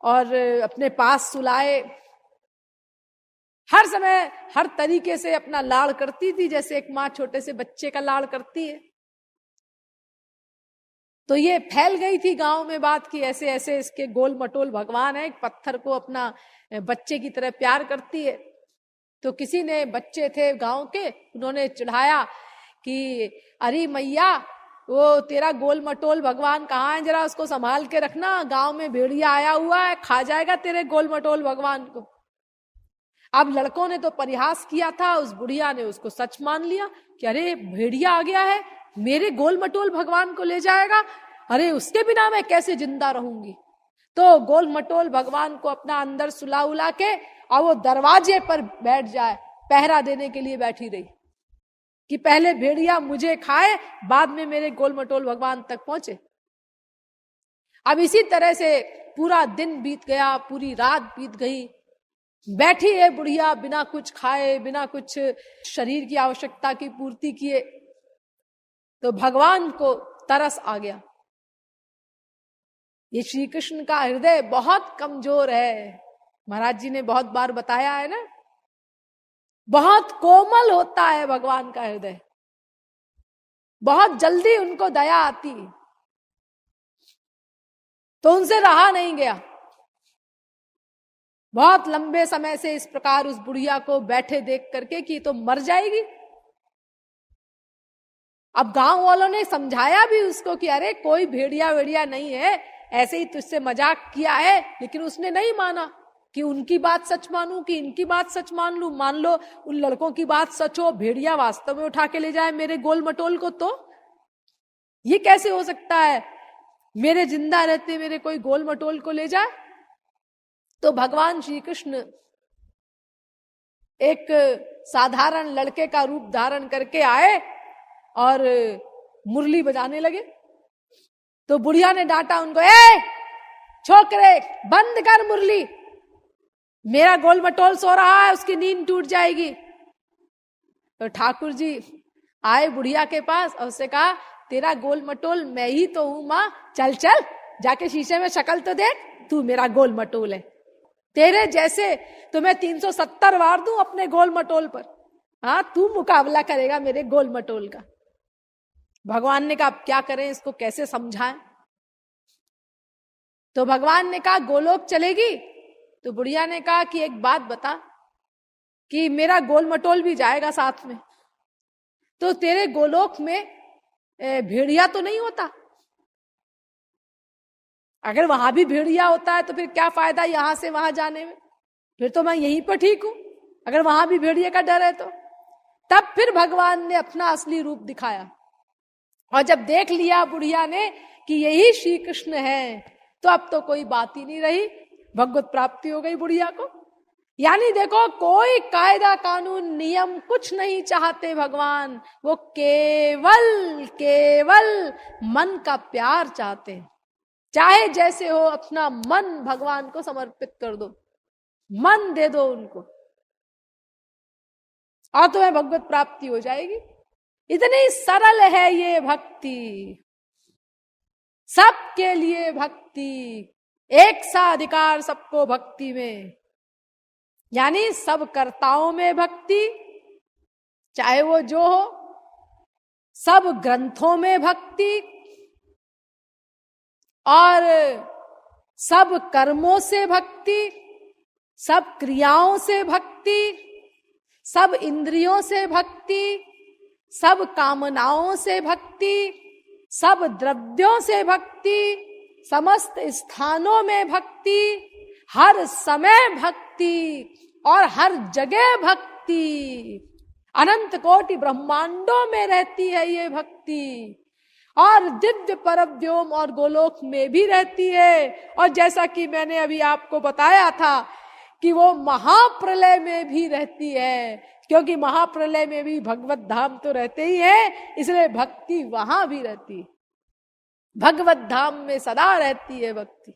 और अपने पास सुलाए, हर समय हर तरीके से अपना लाड़ करती थी जैसे एक माँ छोटे से बच्चे का लाड़ करती है। तो ये फैल गई थी गांव में बात कि ऐसे ऐसे इसके गोल मटोल भगवान है, एक पत्थर को अपना बच्चे की तरह प्यार करती है। तो किसी ने, बच्चे थे गांव के, उन्होंने चढ़ाया कि अरे मैया वो तेरा गोल मटोल भगवान कहाँ है, जरा उसको संभाल के रखना, गांव में भेड़िया आया हुआ है, खा जाएगा तेरे गोल मटोल भगवान को। अब लड़कों ने तो परिहास किया था, उस बुढ़िया ने उसको सच मान लिया कि अरे भेड़िया आ गया है, मेरे गोल मटोल भगवान को ले जाएगा, अरे उसके बिना मैं कैसे जिंदा रहूंगी। तो गोल मटोल भगवान को अपना अंदर सुला उला के और वो दरवाजे पर बैठ जाए, पहरा देने के लिए बैठी रही कि पहले भेड़िया मुझे खाए, बाद में मेरे गोल मटोल भगवान तक पहुंचे। अब इसी तरह से पूरा दिन बीत गया, पूरी रात बीत गई, बैठी है बुढ़िया बिना कुछ खाए, बिना कुछ शरीर की आवश्यकता की पूर्ति किए। तो भगवान को तरस आ गया। ये श्री कृष्ण का हृदय बहुत कमजोर है, महाराज जी ने बहुत बार बताया है ना, बहुत कोमल होता है भगवान का हृदय, बहुत जल्दी उनको दया आती, तो उनसे रहा नहीं गया। बहुत लंबे समय से इस प्रकार उस बुढ़िया को बैठे देख करके कि तो मर जाएगी। अब गांव वालों ने समझाया भी उसको कि अरे कोई भेड़िया वेड़िया नहीं है, ऐसे ही तुझसे मजाक किया है, लेकिन उसने नहीं माना कि उनकी बात सच मानूं कि इनकी बात सच मान लूं। मान लो उन लड़कों की बात सच हो, भेड़िया वास्तव में उठा के ले जाए मेरे गोल मटोल को, तो ये कैसे हो सकता है, मेरे जिंदा रहते मेरे कोई गोल मटोल को ले जाए। तो भगवान श्री कृष्ण एक साधारण लड़के का रूप धारण करके आए और मुरली बजाने लगे। तो बुढ़िया ने डांटा उनको, ए छोकरे बंद कर मुरली, मेरा गोल मटोल सो रहा है, उसकी नींद टूट जाएगी। तो ठाकुर जी आए बुढ़िया के पास और उससे कहा, तेरा गोल मटोल मैं ही तो हूं माँ, चल चल जाके शीशे में शक्ल तो देख, तू मेरा गोल मटोल है, तेरे जैसे तो मैं 370 वार दूं अपने गोल मटोल पर, हाँ तू मुकाबला करेगा मेरे गोल मटोल का। भगवान ने कहा अब क्या करें, इसको कैसे समझाएं। तो भगवान ने कहा गोलोक चलेगी। तो बुढ़िया ने कहा कि एक बात बता कि मेरा गोल मटोल भी जाएगा साथ में, तो तेरे गोलोक में भेड़िया तो नहीं होता? अगर वहां भी भेड़िया होता है तो फिर क्या फायदा यहां से वहां जाने में, फिर तो मैं यहीं पर ठीक हूं, अगर वहां भी भेड़िया का डर है तो। तब फिर भगवान ने अपना असली रूप दिखाया, और जब देख लिया बुढ़िया ने कि यही श्री कृष्ण है, तो अब तो कोई बात ही नहीं रही, भगवत प्राप्ति हो गई बुढ़िया को। यानी देखो, कोई कायदा कानून नियम कुछ नहीं चाहते भगवान, वो केवल केवल मन का प्यार चाहते हैं। चाहे जैसे हो, अपना मन भगवान को समर्पित कर दो, मन दे दो उनको, और तुम्हें भगवत प्राप्ति हो जाएगी। इतनी सरल है ये भक्ति। सबके लिए भक्ति, एक सा अधिकार सबको भक्ति में, यानी सब कर्ताओं में भक्ति, चाहे वो जो हो, सब ग्रंथों में भक्ति, और सब कर्मों से भक्ति, सब क्रियाओं से भक्ति, सब इंद्रियों से भक्ति, सब कामनाओं से भक्ति, सब द्रव्यों से भक्ति, समस्त स्थानों में भक्ति, हर समय भक्ति और हर जगह भक्ति, अनंत कोटि ब्रह्मांडों में रहती है ये भक्ति, और दिव्य परव्योम और गोलोक में भी रहती है। और जैसा कि मैंने अभी आपको बताया था कि वो महाप्रलय में भी रहती है, क्योंकि महाप्रलय में भी भगवत धाम तो रहते ही है, इसलिए भक्ति वहां भी रहती है, भगवत धाम में सदा रहती है भक्ति।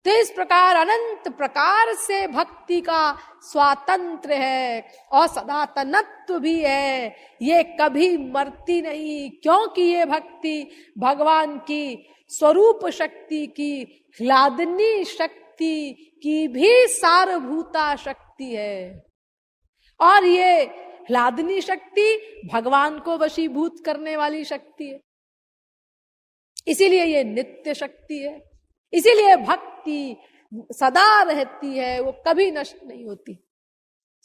तो इस प्रकार अनंत प्रकार से भक्ति का स्वातंत्र है और सनातनत्व भी है, ये कभी मरती नहीं, क्योंकि ये भक्ति भगवान की स्वरूप शक्ति की, ह्लादनी शक्ति की भी सारभूता शक्ति है। और ये ह्लादनी शक्ति भगवान को वशीभूत करने वाली शक्ति है, इसीलिए ये नित्य शक्ति है, इसीलिए भक्ति सदा रहती है, वो कभी नष्ट नहीं होती,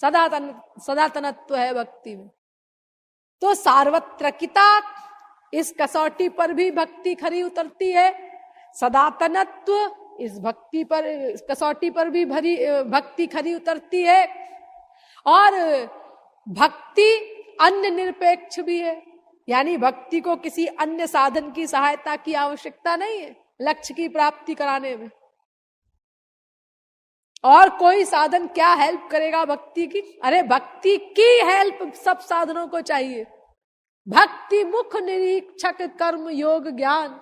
सदातनत्व है भक्ति में। तो सार्वत्रकिता, इस कसौटी पर भी भक्ति खरी उतरती है, सदातनत्व, इस भक्ति पर, इस कसौटी पर भी भक्ति खरी उतरती है, और भक्ति अन्य निरपेक्ष भी है, यानी भक्ति को किसी अन्य साधन की सहायता की आवश्यकता नहीं है लक्ष्य की प्राप्ति कराने में। और कोई साधन क्या हेल्प करेगा भक्ति की? अरे भक्ति की हेल्प सब साधनों को चाहिए। भक्ति मुख निरीक्षक कर्म योग ज्ञान,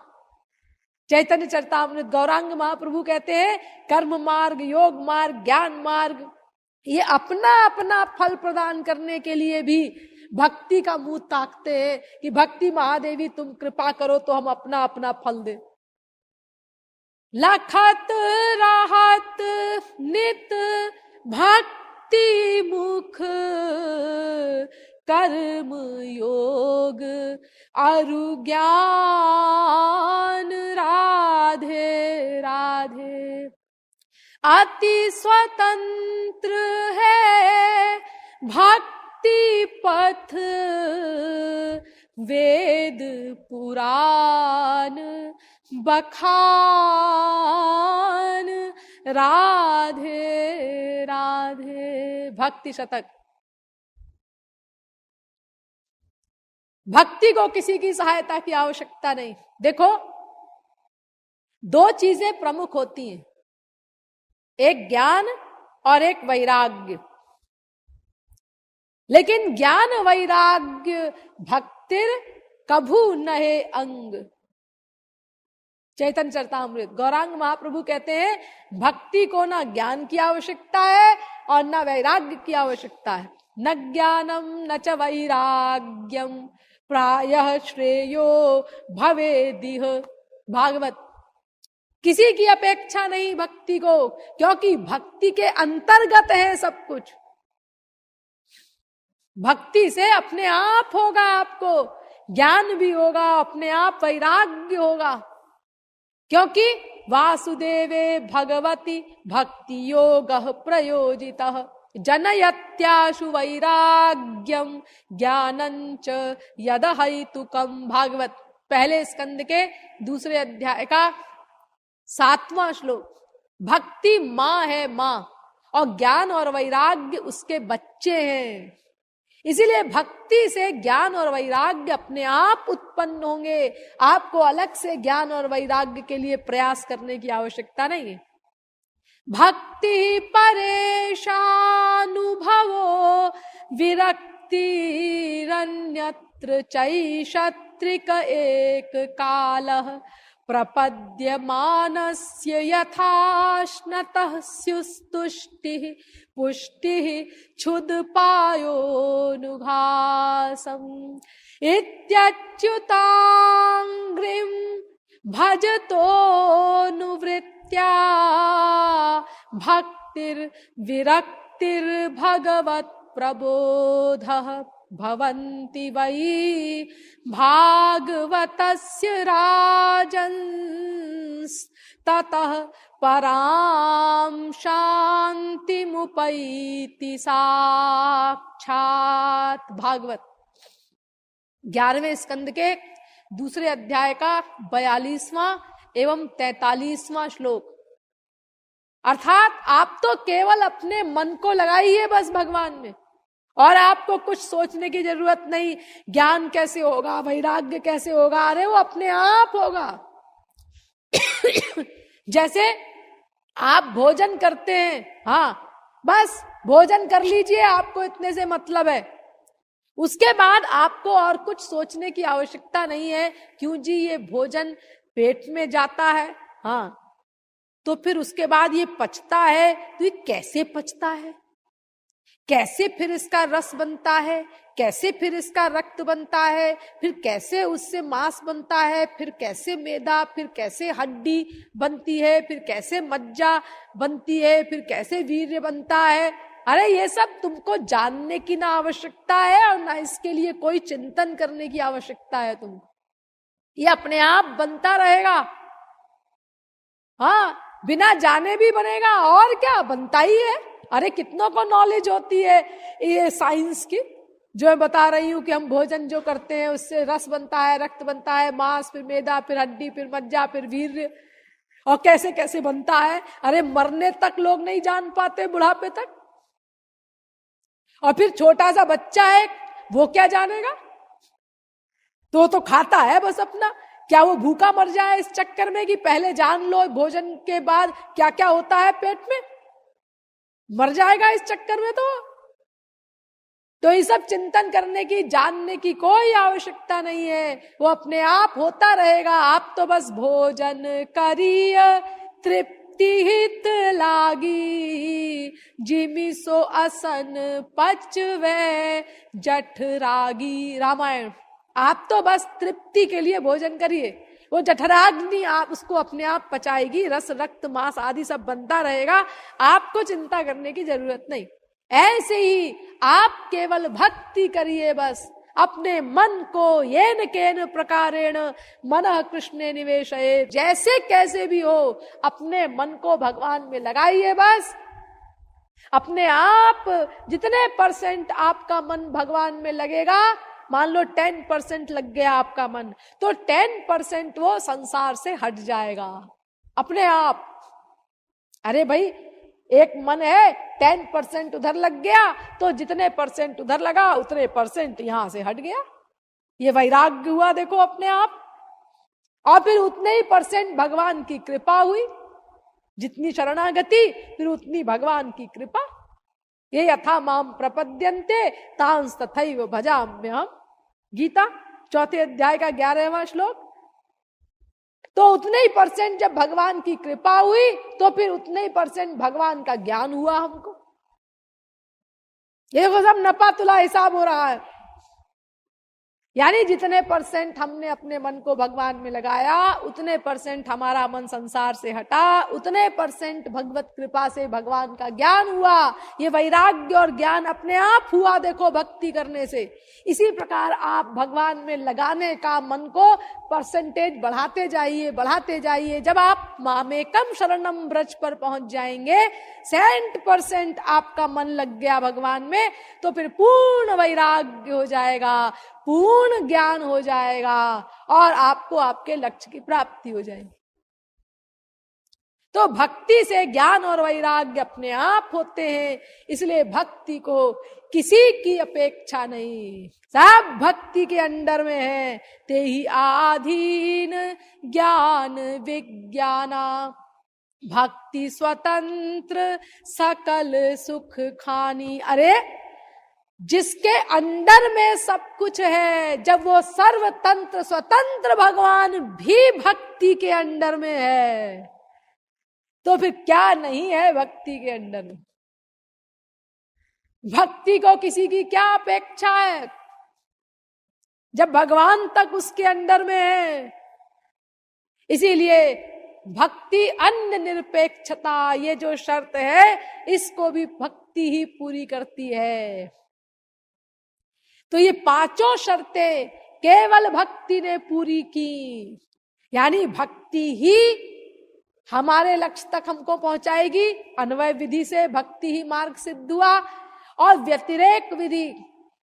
चैतन्य चरितामृत गौरांग महाप्रभु कहते हैं कर्म मार्ग, योग मार्ग, ज्ञान मार्ग, ये अपना अपना फल प्रदान करने के लिए भी भक्ति का मुंह ताकते हैं कि भक्ति महादेवी तुम कृपा करो तो हम अपना अपना फल दे। लखत राहत नित भक्ति मुख कर्म योग अरु ज्ञान राधे राधे। अति स्वतंत्र है भक्ति पथ वेद पुराण बखान राधे राधे। भक्ति शतक। भक्ति को किसी की सहायता की आवश्यकता नहीं। देखो, दो चीजें प्रमुख होती हैं, एक ज्ञान और एक वैराग्य। लेकिन ज्ञान वैराग्य भक्तिर कभू नहे अंग। चैतन्य चरितामृत गौरांग महाप्रभु कहते हैं भक्ति को ना ज्ञान की आवश्यकता है और ना वैराग्य की आवश्यकता है। न ज्ञानम न च वैराग्यम प्रायः श्रेयो भवेदिह। भागवत। किसी की अपेक्षा नहीं भक्ति को, क्योंकि भक्ति के अंतर्गत है सब कुछ। भक्ति से अपने आप होगा, आपको ज्ञान भी होगा, अपने आप वैराग्य होगा, क्योंकि वासुदेवे भगवती भक्ति योगः प्रयोजितः जनयत्याशु वैराग्यम ज्ञानंच यदहैतुकम्। भागवत पहले स्कंद के दूसरे अध्याय का 7वां श्लोक। भक्ति माँ है, माँ, और ज्ञान और वैराग्य उसके बच्चे हैं। इसीलिए भक्ति से ज्ञान और वैराग्य अपने आप उत्पन्न होंगे। आपको अलग से ज्ञान और वैराग्य के लिए प्रयास करने की आवश्यकता नहीं है। भक्ति परेशानुभवो विरक्तिरन्यत्र चैषत्रिक एक कालः प्रपद्यमानस्य यथाश्नतः स्युस्तुष्टिः पुष्टिः क्षुदपायोनुघासम् इत्यच्युतांग्रिं भजतोऽनुवृत्त्या भक्तिर्विरक्तिर्भगवत् प्रबोधः भवन्ति वै भागवतस्य राजन्स ततः परां शांतिमुपैति साक्षात्। भागवत 11वें स्कंद के दूसरे अध्याय का 42वां एवं 43वां श्लोक। अर्थात आप तो केवल अपने मन को लगाइए बस भगवान में, और आपको कुछ सोचने की जरूरत नहीं। ज्ञान कैसे होगा, वैराग्य कैसे होगा, अरे वो अपने आप होगा। जैसे आप भोजन करते हैं, हाँ बस भोजन कर लीजिए, आपको इतने से मतलब है। उसके बाद आपको और कुछ सोचने की आवश्यकता नहीं है। क्यों जी, ये भोजन पेट में जाता है, हाँ, तो फिर उसके बाद ये पचता है, तो ये कैसे पचता है, कैसे फिर इसका रस बनता है, कैसे फिर इसका रक्त बनता है, फिर कैसे उससे मांस बनता है, फिर कैसे मैदा, फिर कैसे हड्डी बनती है, फिर कैसे मज्जा बनती है, फिर कैसे वीर्य बनता है। अरे ये सब तुमको जानने की ना आवश्यकता है और ना इसके लिए कोई चिंतन करने की आवश्यकता है तुमको। ये अपने आप बनता रहेगा, हाँ, बिना जाने भी बनेगा, और क्या बनता ही है। अरे कितनों को नॉलेज होती है ये साइंस की, जो मैं बता रही हूं कि हम भोजन जो करते हैं उससे रस बनता है, रक्त बनता है, मांस, फिर मैदा, फिर हड्डी, फिर मज्जा, फिर वीर्य, और कैसे कैसे बनता है। अरे मरने तक लोग नहीं जान पाते, बुढ़ापे तक। और फिर छोटा सा बच्चा है, वो क्या जानेगा, तो खाता है बस अपना। क्या वो भूखा मर जाए इस चक्कर में कि पहले जान लो भोजन के बाद क्या क्या होता है पेट में, मर जाएगा इस चक्कर में। तो ये सब चिंतन करने की, जानने की कोई आवश्यकता नहीं है, वो अपने आप होता रहेगा। आप तो बस भोजन करिय तृप्ति हित लागी, जिमि सो असन पचवे जठरागी। रामायण। आप तो बस तृप्ति के लिए भोजन करिए, वो जठराग्नि आप उसको अपने आप पचाएगी, रस रक्त मांस आदि सब बनता रहेगा, आपको चिंता करने की जरूरत नहीं। ऐसे ही आप केवल भक्ति करिए बस, अपने मन को येन केन प्रकारेण मनः कृष्णे निवेशये, जैसे कैसे भी हो अपने मन को भगवान में लगाइए बस। अपने आप जितने % आपका मन भगवान में लगेगा, मान लो 10% लग गया आपका मन, तो 10% वो संसार से हट जाएगा अपने आप। अरे भाई एक मन है, 10% उधर लग गया, तो जितने % उधर लगा उतने % यहां से हट गया। ये वैराग्य हुआ देखो अपने आप। और फिर उतने ही % भगवान की कृपा हुई, जितनी शरणागति फिर उतनी भगवान की कृपा। ये यथा माम प्रपद्यन्ते तांस तथैव भजाम्यहम्, गीता 4थे अध्याय का 11वां श्लोक। तो उतने ही % जब भगवान की कृपा हुई, तो फिर उतने ही % भगवान का ज्ञान हुआ हमको। ये वो सब नपा तुला हिसाब हो रहा है। यानी जितने % हमने अपने मन को भगवान में लगाया, उतने % हमारा मन संसार से हटा, उतने % भगवत कृपा से भगवान का ज्ञान हुआ। ये वैराग्य और ज्ञान अपने आप हुआ देखो भक्ति करने से। इसी प्रकार आप भगवान में लगाने का मन को % बढ़ाते जाइए, बढ़ाते जाइए। जब आप मामेकम शरणम ब्रज पर पहुंच जाएंगे, 100% आपका मन लग गया भगवान में, तो फिर पूर्ण वैराग्य हो जाएगा, पूर्ण ज्ञान हो जाएगा, और आपको आपके लक्ष्य की प्राप्ति हो जाएगी। तो भक्ति से ज्ञान और वैराग्य अपने आप होते हैं। इसलिए भक्ति को किसी की अपेक्षा नहीं, सब भक्ति के अंडर में है। ते ही आधीन ज्ञान विज्ञाना, भक्ति स्वतंत्र सकल सुख खानी। अरे जिसके अंडर में सब कुछ है, जब वो सर्वतंत्र स्वतंत्र भगवान भी भक्ति के अंडर में है, तो फिर क्या नहीं है भक्ति के अंडर में। भक्ति को किसी की क्या अपेक्षा है, जब भगवान तक उसके अंडर में है। इसीलिए भक्ति अन्य निरपेक्षता, ये जो शर्त है इसको भी भक्ति ही पूरी करती है। तो ये पांचों शर्तें केवल भक्ति ने पूरी की, यानी भक्ति ही हमारे लक्ष्य तक हमको पहुंचाएगी। अन्वय विधि से भक्ति ही मार्ग सिद्ध हुआ, और व्यतिरेक विधि,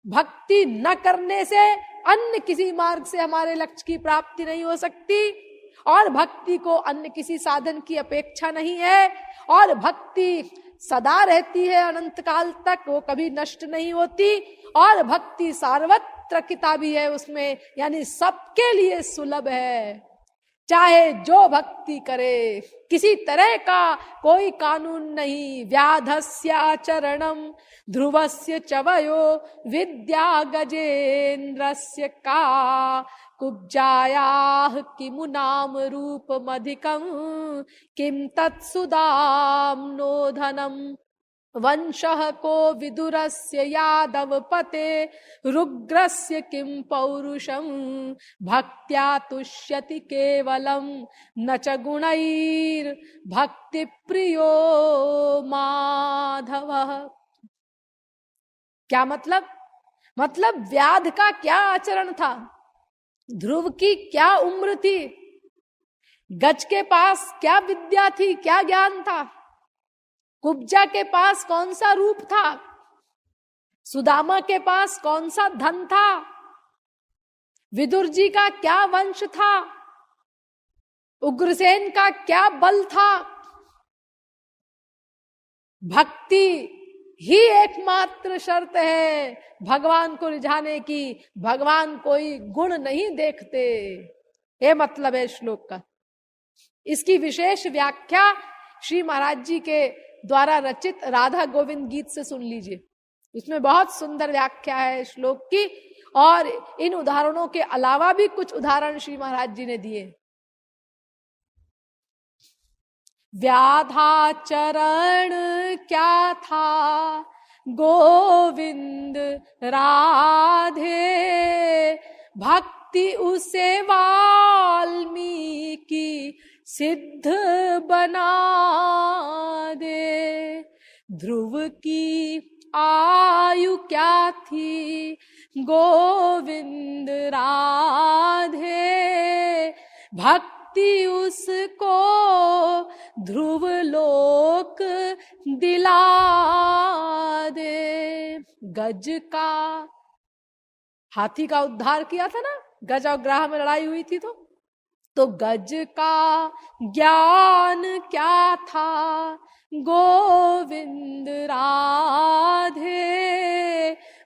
भक्ति न करने से अन्य किसी मार्ग से हमारे लक्ष्य की प्राप्ति नहीं हो सकती, और भक्ति को अन्य किसी साधन की अपेक्षा नहीं है, और भक्ति सदा रहती है अनंत काल तक, वो कभी नष्ट नहीं होती, और भक्ति सार्वत्रिकता भी है उसमें, यानी सबके लिए सुलभ है। चाहे जो भक्ति करे, किसी तरह का कोई कानून नहीं। व्याधस्य आचरणम ध्रुवस्य चवयो विद्या गजेन्द्रस्य का कुब्जायाः किमु नाम रूपमधिकं किं तत्सुदाम नो धनम वंशः को विदुरस्य यादव पते रुग्रस्य किं पौरुषं भक्त्या तुष्यति केवलं न च गुणैर भक्ति प्रियो माधवः। क्या मतलब व्याध का क्या आचरण था, ध्रुव की क्या उम्र थी, गज के पास क्या विद्या थी, क्या ज्ञान था, कुब्जा के पास कौन सा रूप था, सुदामा के पास कौन सा धन था, विदुर जी का क्या वंश था, उग्रसेन का क्या बल था। भक्ति ही एकमात्र शर्त है भगवान को रिझाने की। भगवान कोई गुण नहीं देखते, ये मतलब है श्लोक का। इसकी विशेष व्याख्या श्री महाराज जी के द्वारा रचित राधा गोविंद गीत से सुन लीजिए, इसमें बहुत सुंदर व्याख्या है श्लोक की, और इन उदाहरणों के अलावा भी कुछ उदाहरण श्री महाराज जी ने दिए। व्याधाचरण क्या था गोविंद राधे, भक्ति उसे वाल्मीकि सिद्ध बना दे। ध्रुव की आयु क्या थी गोविंद राधे, भक्ति उसको ध्रुव लोक दिला दे। गज का, हाथी का उद्धार किया था ना, गज और ग्राह में लड़ाई हुई थी, तो गज का ज्ञान क्या था गोविंद राधे,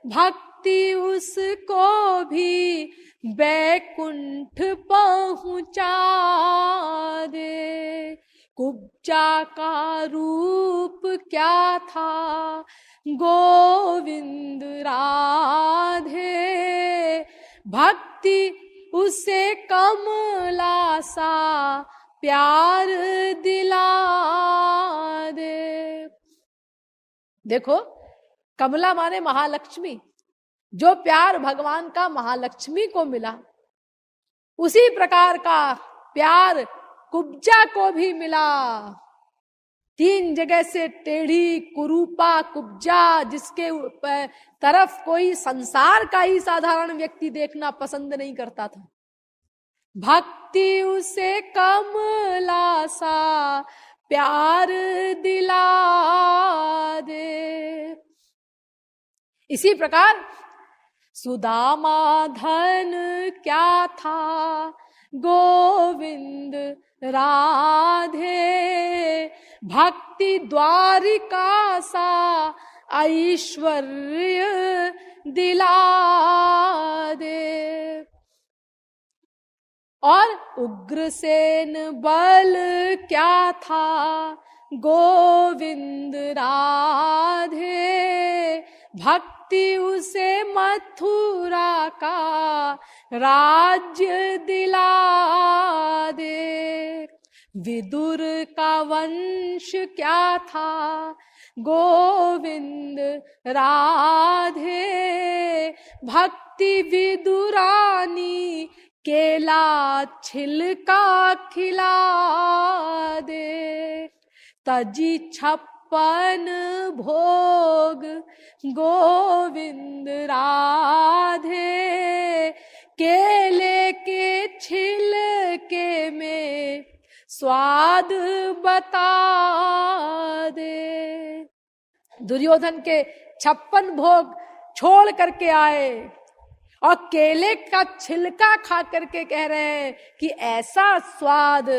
भक्ति उसको भी बैकुंठ पहुंचा दे। कुब्जा का रूप क्या था गोविंद राधे, भक्ति उसे कमला सा प्यार दिला दे। देखो, कमला माने महालक्ष्मी, जो प्यार भगवान का महालक्ष्मी को मिला, उसी प्रकार का प्यार कुब्जा को भी मिला। 3 जगह से टेढ़ी कुरूपा कुब्जा, जिसके तरफ कोई संसार का ही साधारण व्यक्ति देखना पसंद नहीं करता था, भक्ति उसे कमला सा प्यार दिला दे। इसी प्रकार सुदामा धन क्या था गोविंद राधे, भक्ति द्वारिका सा ऐश्वर्य दिला दे। और उग्रसेन बल क्या था गोविंद राधे, भक्ति उसे मथुरा का राज्य दिला दे। विदुर का वंश क्या था गोविंद राधे, भक्ति विदुरानी केला छिलका खिला दे, तजी 56 भोग गोविंद राधे, केले के छिलके में स्वाद बता दे। दुर्योधन के 56 भोग छोड़ करके आए और केले का छिलका खा करके कह रहे हैं कि ऐसा स्वाद,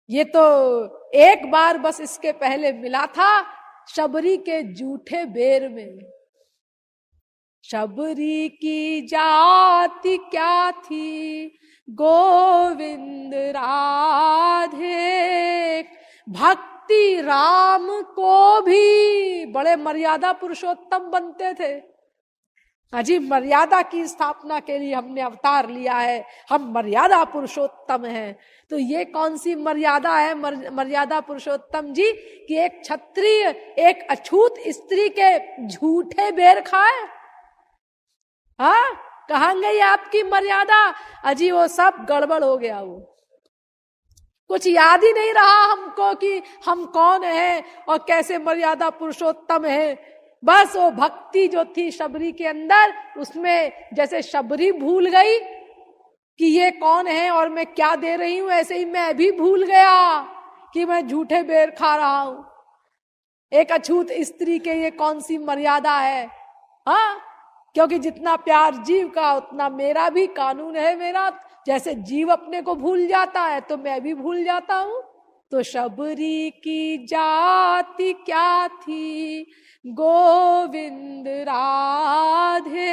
ये तो एक बार बस इसके पहले मिला था शबरी के जूठे बेर में। शबरी की जाति क्या थी गोविंद राधे, भक्ति राम को भी बड़े मर्यादा पुरुषोत्तम बनते थे। अजी मर्यादा की स्थापना के लिए हमने अवतार लिया है, हम मर्यादा पुरुषोत्तम हैं। तो ये कौन सी मर्यादा है मर्यादा पुरुषोत्तम जी कि एक क्षत्रिय एक अछूत स्त्री के झूठे बेर खाए? हाँ, कहाँ गई आपकी मर्यादा? अजी वो सब गड़बड़ हो गया, वो कुछ याद ही नहीं रहा हमको कि हम कौन हैं और कैसे मर्यादा पुरुषोत्तम हैं। बस वो भक्ति जो थी शबरी के अंदर, उसमें जैसे शबरी भूल गई कि ये कौन है और मैं क्या दे रही हूं, ऐसे ही मैं भी भूल गया कि मैं झूठे बेर खा रहा हूं। एक अछूत स्त्री के ये कौन सी मर्यादा है? हाँ, क्योंकि जितना प्यार जीव का उतना मेरा भी कानून है मेरा। जैसे जीव अपने को भूल जाता है तो मैं भी भूल जाता हूं। तो शबरी की जाति क्या थी गोविंद राधे,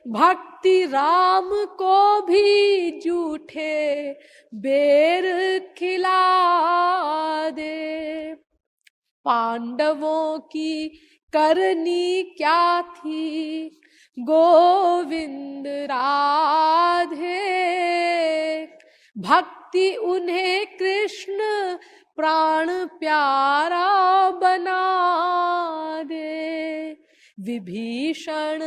भक्ति राम को भी जूठे बेर खिला दे। पांडवों की करनी क्या थी गोविंद राधे, भक्ति उन्हें कृष्ण प्राण प्यारा बना दे। विभीषण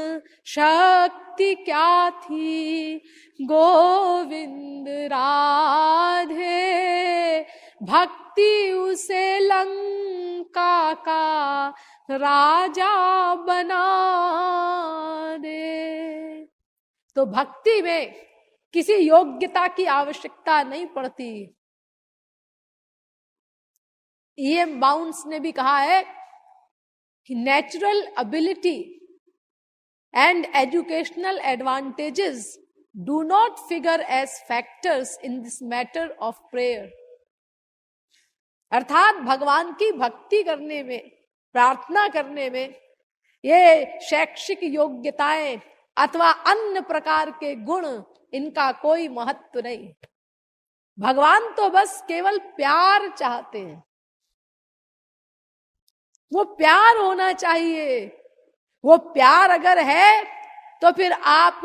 शक्ति क्या थी गोविंद राधे, भक्ति उसे लंका का राजा बना दे। तो भक्ति में किसी योग्यता की आवश्यकता नहीं पड़ती। E.M. बाउंस ने भी कहा है कि natural ability and educational advantages do not figure as factors in this matter of prayer. अर्थात भगवान की भक्ति करने में, प्रार्थना करने में ये शैक्षिक योग्यताएं अथवा अन्य प्रकार के गुण, इनका कोई महत्व नहीं। भगवान तो बस केवल प्यार चाहते हैं। वो प्यार होना चाहिए। वो प्यार अगर है तो फिर आप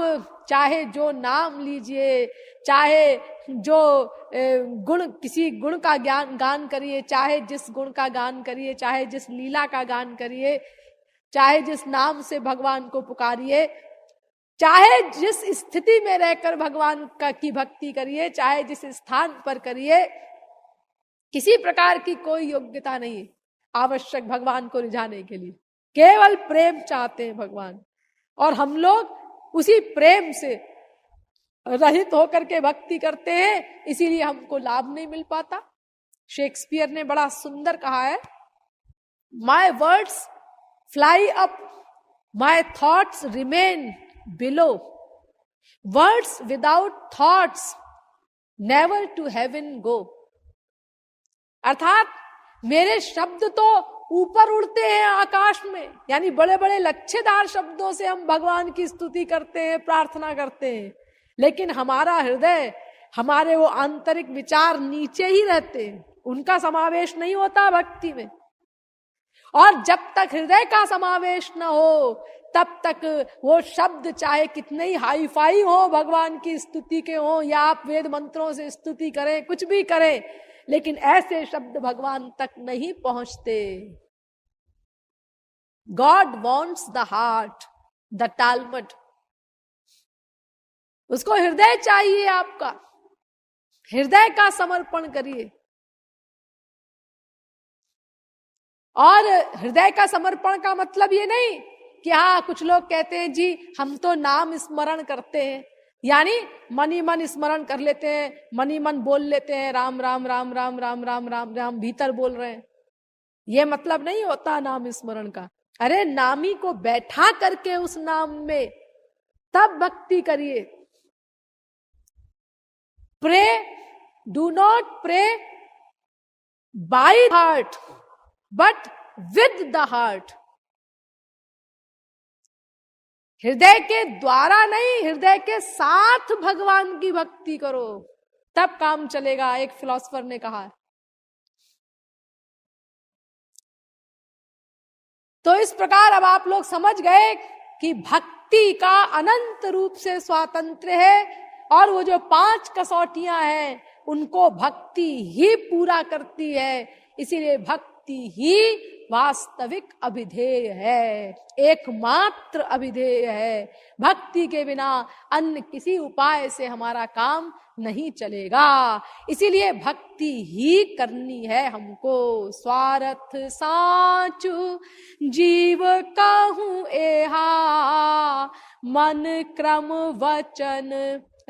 चाहे जो नाम लीजिए, चाहे जो गुण, किसी गुण का गान करिए, चाहे जिस गुण का गान करिए, चाहे जिस लीला का गान करिए, चाहे जिस नाम से भगवान को पुकारिए, चाहे जिस स्थिति में रहकर भगवान की भक्ति करिए, चाहे जिस स्थान पर करिए, किसी प्रकार की कोई योग्यता नहीं आवश्यक भगवान को रिझाने के लिए। केवल प्रेम चाहते हैं भगवान, और हम लोग उसी प्रेम से रहित होकर के भक्ति करते हैं, इसीलिए हमको लाभ नहीं मिल पाता। शेक्सपियर ने बड़ा सुंदर कहा है, my words fly up, my thoughts remain below, words without thoughts never to heaven go. अर्थात मेरे शब्द तो ऊपर उड़ते हैं आकाश में, यानी बड़े बड़े लच्छेदार शब्दों से हम भगवान की स्तुति करते हैं, प्रार्थना करते हैं, लेकिन हमारा हृदय, हमारे वो आंतरिक विचार नीचे ही रहते हैं, उनका समावेश नहीं होता भक्ति में। और जब तक हृदय का समावेश न हो तब तक वो शब्द चाहे कितने ही हाई फाई हो, भगवान की स्तुति के हो, या आप वेद मंत्रों से स्तुति करें, कुछ भी करें, लेकिन ऐसे शब्द भगवान तक नहीं पहुंचते। God wants the heart, the Talmud. उसको हृदय चाहिए आपका, हृदय का समर्पण करिए। और हृदय का समर्पण का मतलब ये नहीं कि हाँ, कुछ लोग कहते हैं जी हम तो नाम स्मरण करते हैं, यानी मन ही मन स्मरण कर लेते हैं, मन ही मन बोल लेते हैं राम राम राम राम राम राम राम राम, भीतर बोल रहे हैं। ये मतलब नहीं होता नाम स्मरण का। अरे नामी को बैठा करके उस नाम में तब भक्ति करिए। Pray, do not pray by heart but with the heart. हृदय के द्वारा नहीं, हृदय के साथ भगवान की भक्ति करो, तब काम चलेगा, एक फिलोसोफर ने कहा। तो इस प्रकार अब आप लोग समझ गए कि भक्ति का अनंत रूप से स्वातंत्र्य है, और वो जो 5 कसौटियां हैं उनको भक्ति ही पूरा करती है। इसीलिए भक्ति ही वास्तविक अभिधेय है, एकमात्र अभिधेय है। भक्ति के बिना अन्य किसी उपाय से हमारा काम नहीं चलेगा। इसीलिए भक्ति ही करनी है हमको। स्वार्थ साचु जीव कहूं एहा, मन क्रम वचन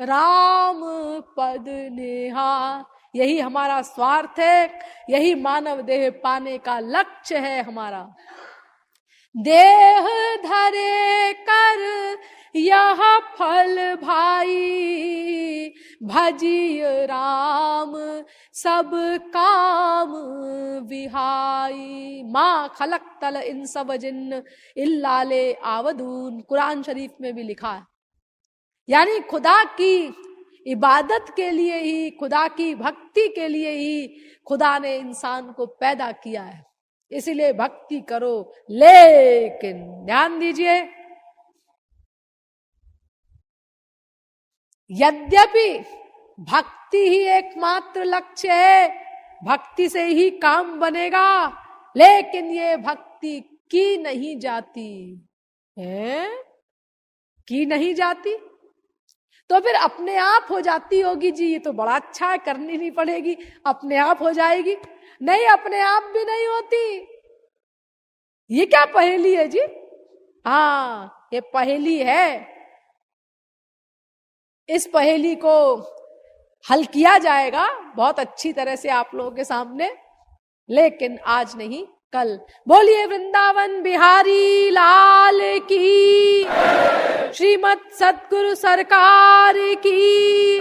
राम पद नेहा। यही हमारा स्वार्थ है, यही मानव देह पाने का लक्ष्य है हमारा। देह धरे कर यह फल भाई, भजिय राम सब काम विहाई। माँ खलक तल इन सब जिन्न इल्लाले आवदून, कुरान शरीफ में भी लिखा है। यानी खुदा की इबादत के लिए ही, खुदा की भक्ति के लिए ही खुदा ने इंसान को पैदा किया है। इसीलिए भक्ति करो, लेकिन ध्यान दीजिए, यद्यपि भक्ति ही एकमात्र लक्ष्य है, भक्ति से ही काम बनेगा, लेकिन ये भक्ति की नहीं जाती है, की नहीं जाती तो फिर अपने आप हो जाती होगी जी, ये तो बड़ा अच्छा है, करनी नहीं पड़ेगी, अपने आप हो जाएगी। नहीं, अपने आप भी नहीं होती। ये क्या पहेली है जी? हाँ, ये पहेली है। इस पहेली को हल किया जाएगा बहुत अच्छी तरह से आप लोगों के सामने, लेकिन आज नहीं, कल। बोलिए वृंदावन बिहारी लाल की, श्रीमद् सद्गुरु सरकार की।